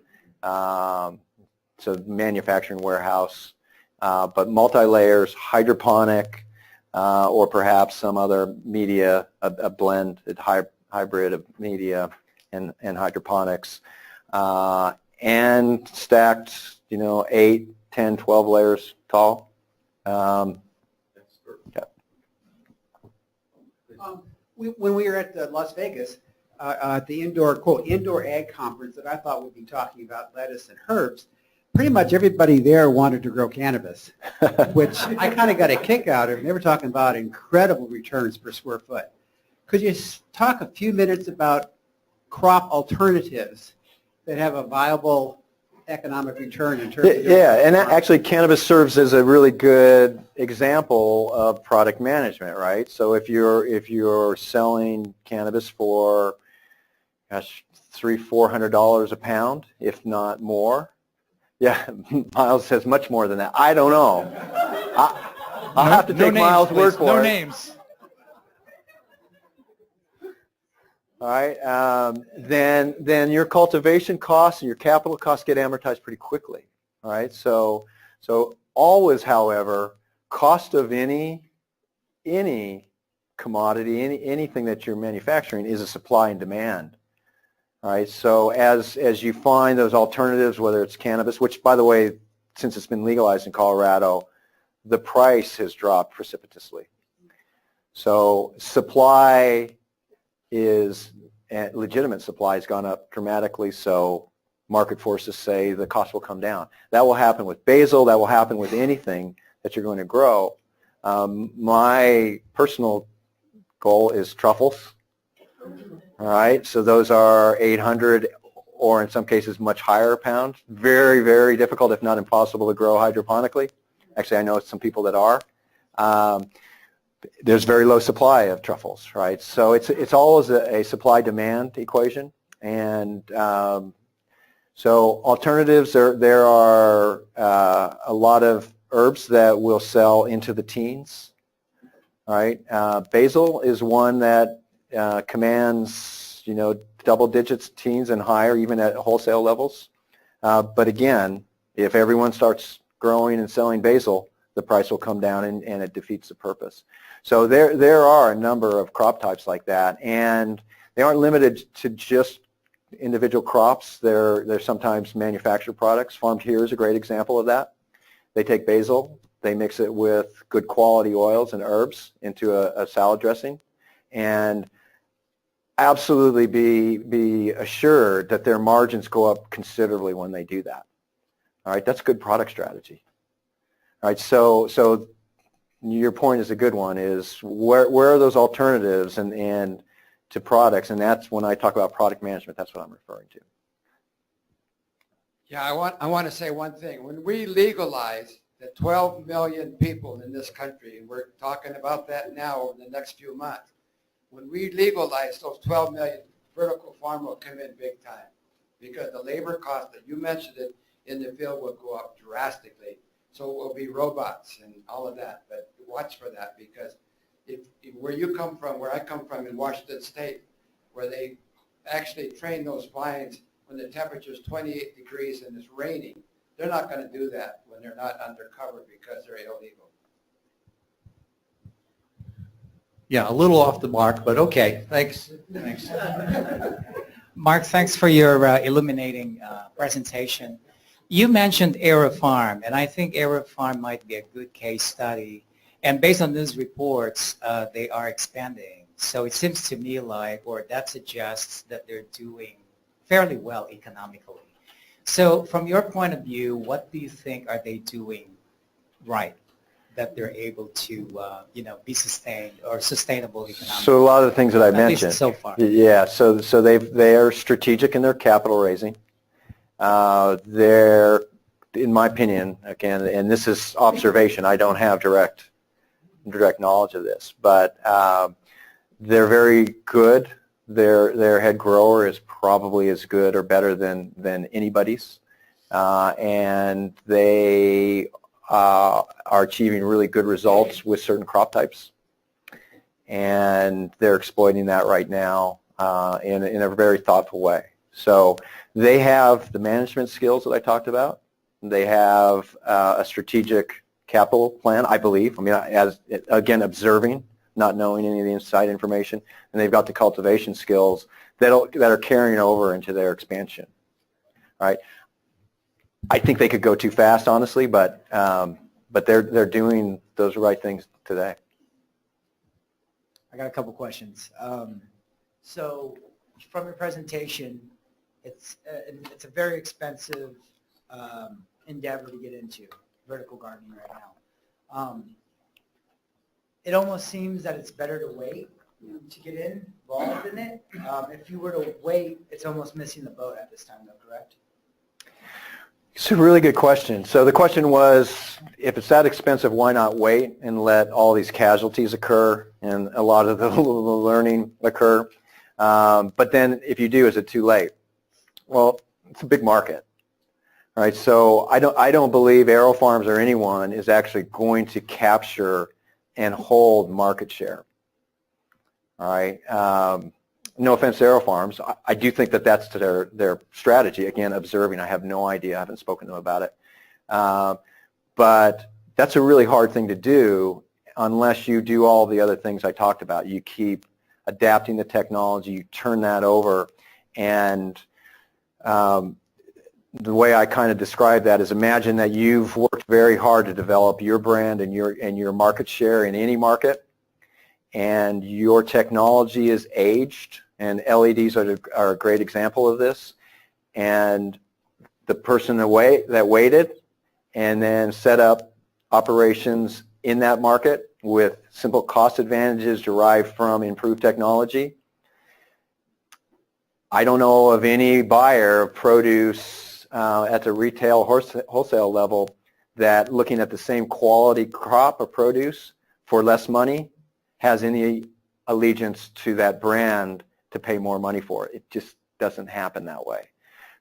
So manufacturing warehouse, but multi-layers, hydroponic, or perhaps some other media, a blend, a hybrid of media and hydroponics, and stacked, 8, 10, 12 layers tall. When we were at Las Vegas, at the indoor ag conference that I thought we'd be talking about lettuce and herbs, pretty much everybody there wanted to grow cannabis, which I kind of got a kick out of. They were talking about incredible returns per square foot. Could you talk a few minutes about crop alternatives that have a viable economic return in terms of... Yeah, and actually cannabis serves as a really good example of product management, right? So if you're selling cannabis for, $300-400 a pound, if not more. Yeah, Miles says much more than that. I don't know. I'll have to take Miles' word for it. No names. All right, then your cultivation costs and your capital costs get amortized pretty quickly. All right, so always, however, cost of any commodity, anything that you're manufacturing is a supply and demand. All right, so as you find those alternatives, whether it's cannabis, which by the way, since it's been legalized in Colorado, the price has dropped precipitously. So supply is, legitimate supply has gone up dramatically, so market forces say the cost will come down. That will happen with basil, that will happen with anything that you're going to grow. My personal goal is truffles. All right, so those are 800 or in some cases much higher a pound. Very, very difficult, if not impossible, to grow hydroponically. Actually, I know some people that are. There's very low supply of truffles, right? So it's always a supply-demand equation. And so alternatives, there are a lot of herbs that will sell into the teens, right? Basil is one that commands, double digits, teens and higher, even at wholesale levels. But again, if everyone starts growing and selling basil, the price will come down and it defeats the purpose. So there are a number of crop types like that, and they aren't limited to just individual crops. They're sometimes manufactured products. Farmed Here is a great example of that. They take basil, they mix it with good quality oils and herbs into a salad dressing, and absolutely be assured that their margins go up considerably when they do that. All right, that's good product strategy. All right, so your point is a good one, is where are those alternatives and to products, and that's when I talk about product management, that's what I'm referring to. Yeah, I want to say one thing. When we legalize the 12 million people in this country, and we're talking about that now over the next few months, when we legalize those 12 million, vertical farm will come in big time, because the labor cost that you mentioned it in the field will go up drastically. So it will be robots and all of that, but watch for that, because if where I come from in Washington State, where they actually train those vines when the temperature is 28 degrees and it's raining, they're not going to do that when they're not undercover because they're illegal. Yeah, a little off the mark, but okay. Thanks. Mark, thanks for your illuminating presentation. You mentioned Aerofarm, and I think Aerofarm might be a good case study. And based on these reports, they are expanding. So it seems to me like, or that suggests that they're doing fairly well economically. So from your point of view, what do you think are they doing right that they're able to, be sustained or sustainable economically? So a lot of the things that I mentioned. At least so far. Yeah, so they are strategic in their capital raising. They're, in my opinion, again, and this is observation, I don't have direct knowledge of this, but they're very good. Their head grower is probably as good or better than anybody's, and they are achieving really good results with certain crop types, and they're exploiting that right now in a very thoughtful way. So they have the management skills that I talked about. They have a strategic capital plan, I believe. I mean, as again, observing, not knowing any of the inside information, and they've got the cultivation skills that are carrying over into their expansion. Right? I think they could go too fast, honestly, but they're doing those right things today. I got a couple questions. So from your presentation, it's a very expensive endeavor to get into, vertical gardening right now. It almost seems that it's better to wait to get involved in it. If you were to wait, it's almost missing the boat at this time, though, correct? It's a really good question. So the question was, if it's that expensive, why not wait and let all these casualties occur and a lot of the learning occur? But then if you do, is it too late? Well, it's a big market. All right, so I don't believe Aerofarms or anyone is actually going to capture and hold market share. All right, no offense to Aerofarms, I do think that that's to their strategy. Again, observing, I have no idea, I haven't spoken to them about it. But that's a really hard thing to do unless you do all the other things I talked about. You keep adapting the technology, you turn that over, and the way I kind of describe that is, imagine that you've worked very hard to develop your brand and your market share in any market, and your technology is aged, and LEDs are a great example of this, and the person that waited and then set up operations in that market with simple cost advantages derived from improved technology. I don't know of any buyer of produce at the retail wholesale level that, looking at the same quality crop of produce for less money, has any allegiance to that brand to pay more money for it. It just doesn't happen that way.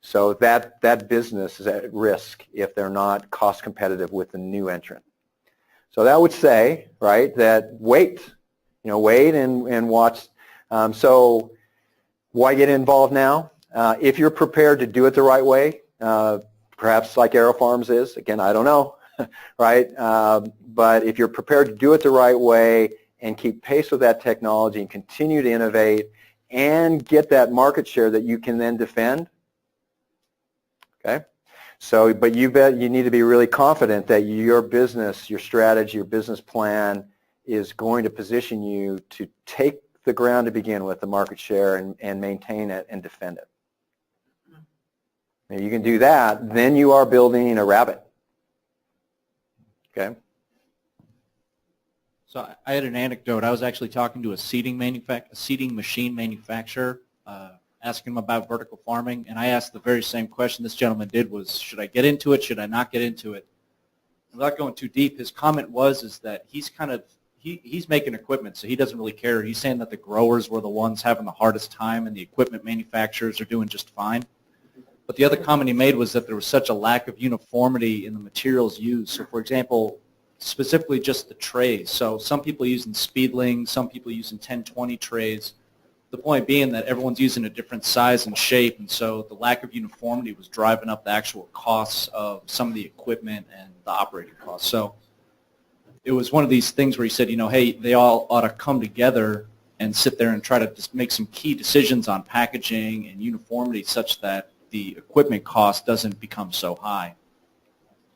So that business is at risk if they're not cost competitive with the new entrant. So that would say, right, that wait and watch. So why get involved now? If you're prepared to do it the right way, perhaps like Aerofarm's is, again, I don't know, right? But if you're prepared to do it the right way and keep pace with that technology and continue to innovate and get that market share that you can then defend, okay? So, but you need to be really confident that your business, your strategy, your business plan is going to position you to take the ground to begin with, the market share, and maintain it and defend it. And you can do that, then you are building a rabbit. Okay? So I had an anecdote. I was actually talking to a seeding machine manufacturer, asking him about vertical farming, and I asked the very same question this gentleman did, was, should I get into it, should I not get into it? Without going too deep, his comment is that he's he's making equipment, so he doesn't really care. He's saying that the growers were the ones having the hardest time and the equipment manufacturers are doing just fine. But the other comment he made was that there was such a lack of uniformity in the materials used. So, for example, specifically just the trays. So some people using Speedling, some people using 1020 trays. The point being that everyone's using a different size and shape, and so the lack of uniformity was driving up the actual costs of some of the equipment and the operating costs. So it was one of these things where he said, hey, they all ought to come together and sit there and try to just make some key decisions on packaging and uniformity such that the equipment cost doesn't become so high.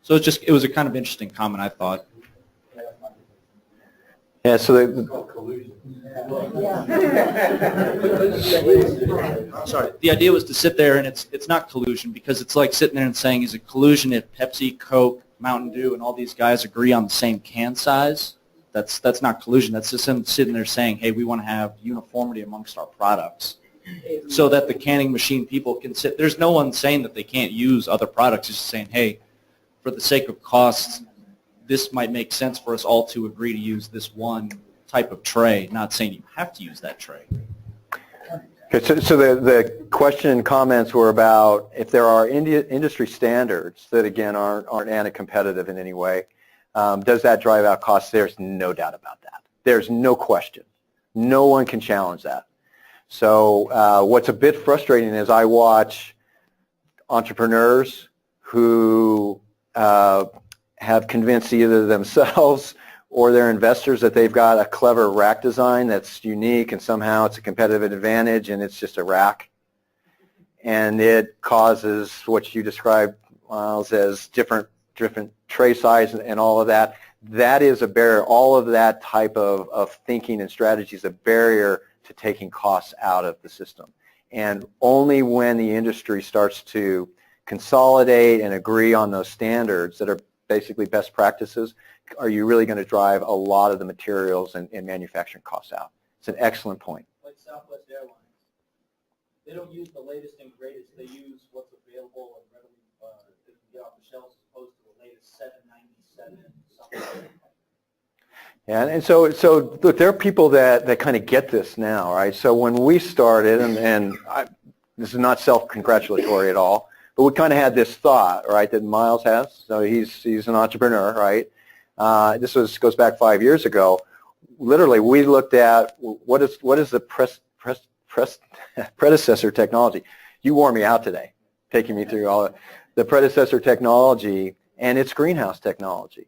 So it was a kind of interesting comment, I thought. Yeah, so Sorry. The idea was to sit there, and it's not collusion, because it's like sitting there and saying, is it collusion if Pepsi, Coke, Mountain Dew, and all these guys agree on the same can size? That's not collusion. That's just them sitting there saying, hey, we want to have uniformity amongst our products so that the canning machine people can sit. There's no one saying that they can't use other products. It's just saying, hey, for the sake of cost, this might make sense for us all to agree to use this one type of tray, not saying you have to use that tray. Okay, so the question and comments were about if there are industry standards that, again, aren't anti-competitive in any way, does that drive out costs? There's no doubt about that. There's no question. No one can challenge that. So what's a bit frustrating is I watch entrepreneurs who have convinced either themselves or their investors that they've got a clever rack design that's unique and somehow it's a competitive advantage and it's just a rack. And it causes what you described, Miles, as different tray size and all of that. That is a barrier. All of that type of thinking and strategy is a barrier to taking costs out of the system. And only when the industry starts to consolidate and agree on those standards that are basically best practices, are you really going to drive a lot of the materials and manufacturing costs out. It's an excellent point. Like Southwest Airlines. They don't use the latest and greatest. They use what's available and readily they can get off the shelves as opposed to the latest 797 something. Yeah, and so look, there are people that kind of get this now, right? So when we started, and this is not self-congratulatory at all, but we kind of had this thought, right, that Miles has. So he's an entrepreneur, right? This goes back 5 years ago. Literally, we looked at what is the predecessor technology. You wore me out today, taking me through all the predecessor technology and its greenhouse technology.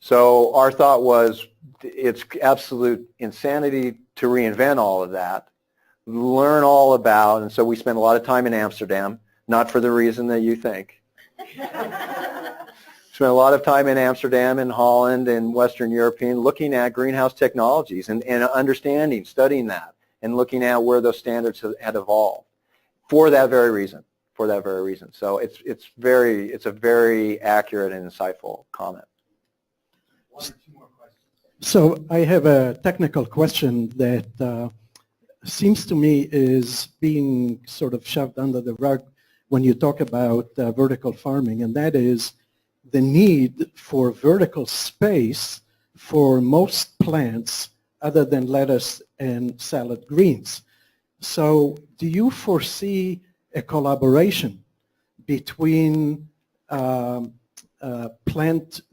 So our thought was it's absolute insanity to reinvent all of that, learn all about, and so we spent a lot of time in Amsterdam, not for the reason that you think. spent a lot of time in Amsterdam and Holland and Western European looking at greenhouse technologies and understanding, studying that, and looking at where those standards had evolved for that very reason. So it's a very accurate and insightful comment. One or two more questions. So I have a technical question that seems to me is being sort of shoved under the rug when you talk about vertical farming, and that is the need for vertical space for most plants other than lettuce and salad greens. So do you foresee a collaboration between plant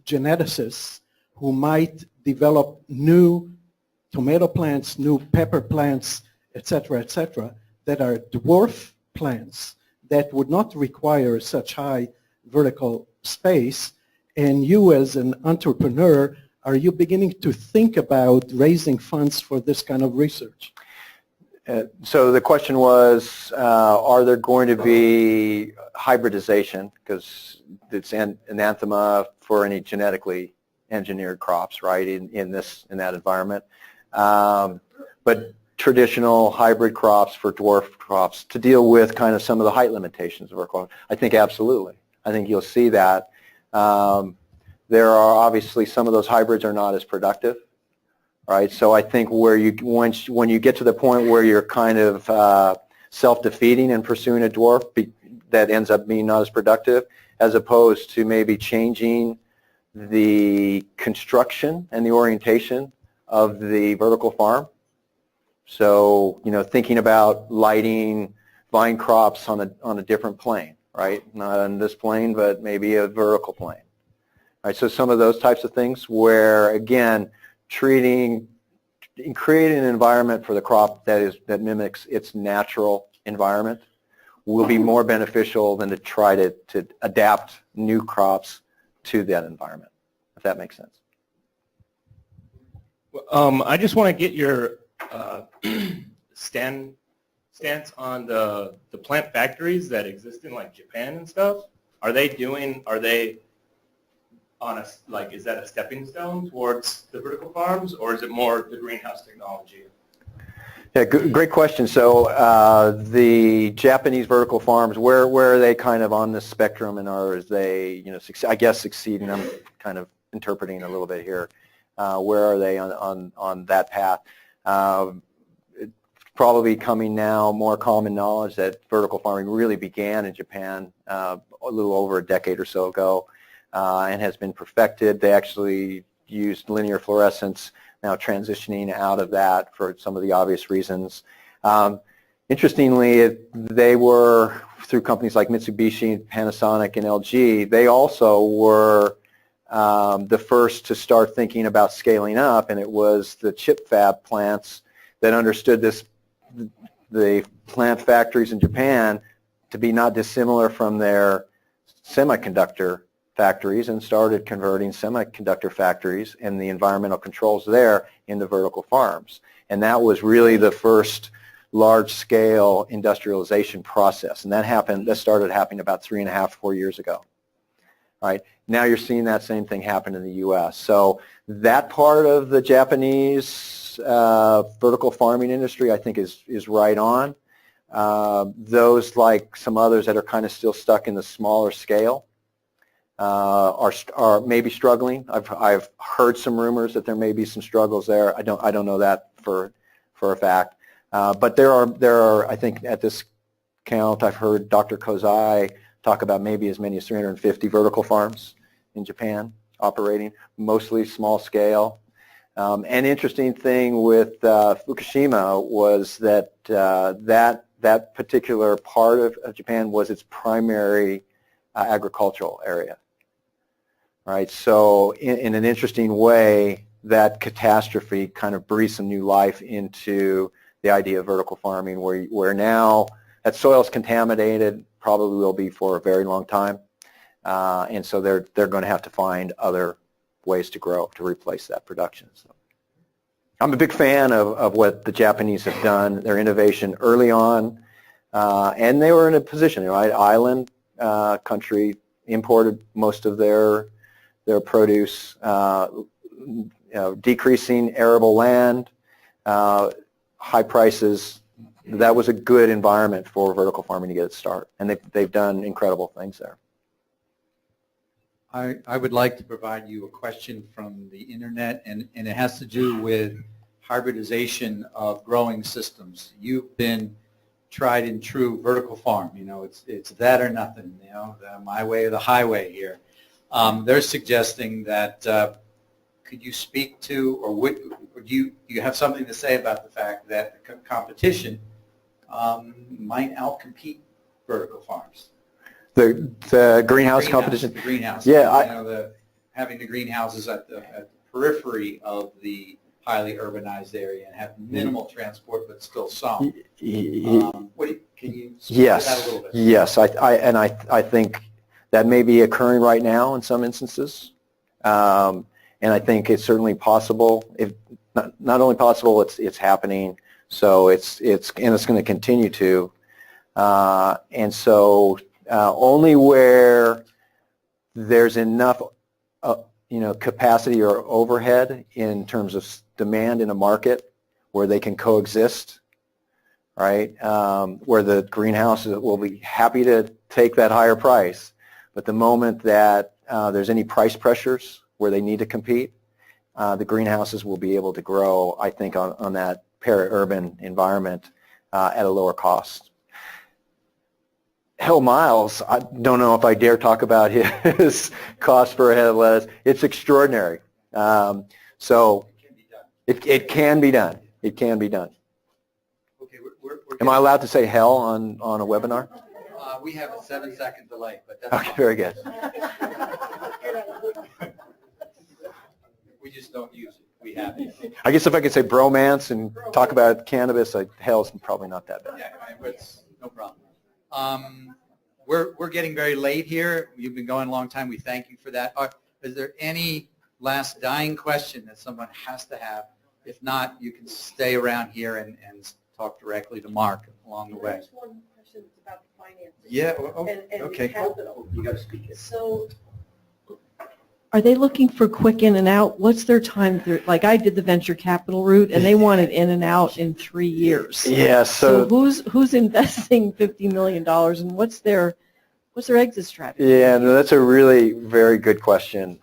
geneticists who might develop new tomato plants, new pepper plants, et cetera, that are dwarf plants that would not require such high vertical space, and you as an entrepreneur, are you beginning to think about raising funds for this kind of research? So the question was, are there going to be hybridization, because it's an anathema for any genetically engineered crops, right, in that environment. But traditional hybrid crops for dwarf crops to deal with kind of some of the height limitations of our crop, I think absolutely. I think you'll see that. There are obviously some of those hybrids are not as productive, right? So I think when you get to the point where you're kind of self-defeating and pursuing a dwarf that ends up being not as productive, as opposed to maybe changing the construction and the orientation of the vertical farm. So, thinking about lighting vine crops on a different plane, right? Not on this plane, but maybe a vertical plane. Right, so some of those types of things where, again, creating an environment for the crop that mimics its natural environment will be more beneficial than to try to adapt new crops to that environment, if that makes sense. I just want to get your stance on the plant factories that exist in like Japan and stuff. Are they on is that a stepping stone towards the vertical farms, or is it more the greenhouse technology? Yeah, great question. So the Japanese vertical farms, where are they kind of on this spectrum, and are they, I guess succeeding? I'm kind of interpreting a little bit here. Where are they on that path? Probably coming now more common knowledge that vertical farming really began in Japan a little over a decade or so ago. And has been perfected. They actually used linear fluorescence, now transitioning out of that for some of the obvious reasons. Interestingly, they were, through companies like Mitsubishi, Panasonic, and LG, they also were the first to start thinking about scaling up, and it was the chip fab plants that understood the plant factories in Japan to be not dissimilar from their semiconductor factories, and started converting semiconductor factories and the environmental controls there into vertical farms. And that was really the first large-scale industrialization process. And that started happening about 3.5, 4 years ago. Right? Now you're seeing that same thing happen in the U.S. So that part of the Japanese vertical farming industry, I think, is right on. Those, like some others that are kind of still stuck in the smaller scale, are maybe struggling. I've heard some rumors that there may be some struggles there. I don't know that for a fact. But there are I think at this count I've heard Dr. Kozai talk about maybe as many as 350 vertical farms in Japan operating, mostly small scale. An interesting thing with Fukushima was that that particular part of Japan was its primary agricultural area. Right, so in an interesting way, that catastrophe kind of breathed some new life into the idea of vertical farming, where now that soil is contaminated, probably will be for a very long time, and so they're going to have to find other ways to grow to replace that production. So I'm a big fan of what the Japanese have done, their innovation early on, and they were in a position, right, island country, imported most of their their produce, decreasing arable land, high prices. That was a good environment for vertical farming to get its start, and they've done incredible things there. I would like to provide you a question from the internet, and it has to do with hybridization of growing systems. You've been tried and true vertical farm. You know, it's that or nothing. You know, my way or the highway here. They're suggesting that. Could you speak to, or do you have something to say about the fact that the competition might outcompete vertical farms? The greenhouse competition? The greenhouse. Yeah. Having the greenhouses at the periphery of the highly urbanized area and have minimal transport, but still some. Can you speak to that a little bit? Yes. I think that may be occurring right now in some instances. And I think it's certainly possible. If not only possible, it's happening. So it's going to continue to. And so only where there's enough, capacity or overhead in terms of demand in a market where they can coexist, right? Where the greenhouses will be happy to take that higher price, but the moment that there's any price pressures where they need to compete, the greenhouses will be able to grow, I think, on that peri-urban environment at a lower cost. Hell, Miles, I don't know if I dare talk about his cost per head of lettuce. It's extraordinary. So it can be done. It can be done. Okay, we're Am I allowed to say hell on a webinar? we have a 7-second delay, but that's Okay, very good. we just don't use it. We have it. I guess if I could say bromance and talk about cannabis, hell's probably not that bad. Yeah, it's no problem. We're getting very late here. You've been going a long time. We thank you for that. Is there any last dying question that someone has to have? If not, you can stay around here and talk directly to Mark along the way. There's one question about the financing. Yeah, and okay. capital. You got to speak it. So are they looking for quick in and out? What's their time? Like I did the venture capital route, and they wanted in and out in 3 years. Yeah, So who's investing $50 million, and what's their exit strategy? Yeah, no, that's a really very good question.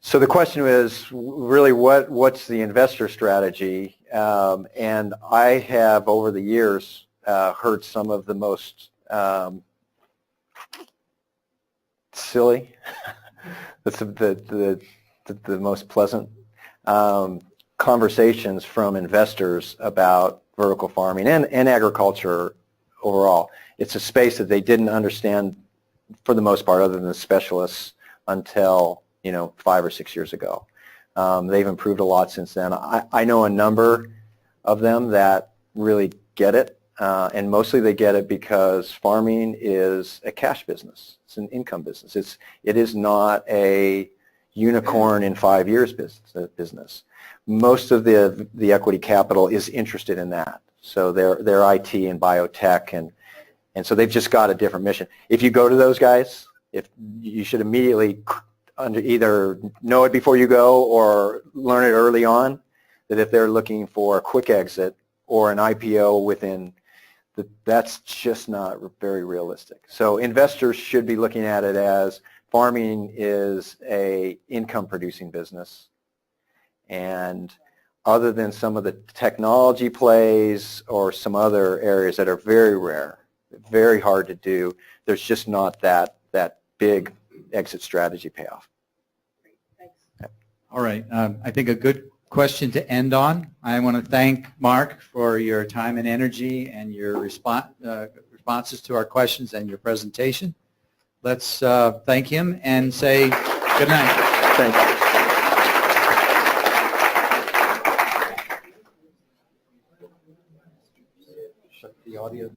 So the question is really what's the investor strategy? And I have over the years heard some of the most silly, that's the most pleasant conversations from investors about vertical farming and agriculture overall. It's a space that they didn't understand for the most part, other than the specialists, until 5 or 6 years ago. They've improved a lot since then. I know a number of them that really get it, and mostly they get it because farming is a cash business. It's an income business. It is not a unicorn in 5 years business. Most of the equity capital is interested in that. So they're IT and biotech, and so they've just got a different mission. If you go to those guys, if you should immediately either know it before you go or learn it early on, that if they're looking for a quick exit or an IPO within, that's just not very realistic. So investors should be looking at it as farming is a income producing business, and other than some of the technology plays or some other areas that are very rare, very hard to do, there's just not that big exit strategy payoff. Great, thanks. Yeah. All right. I think a good question to end on. I want to thank Mark for your time and energy and your responses to our questions and your presentation. Let's thank him and say good night. Thank you. Shut the audio.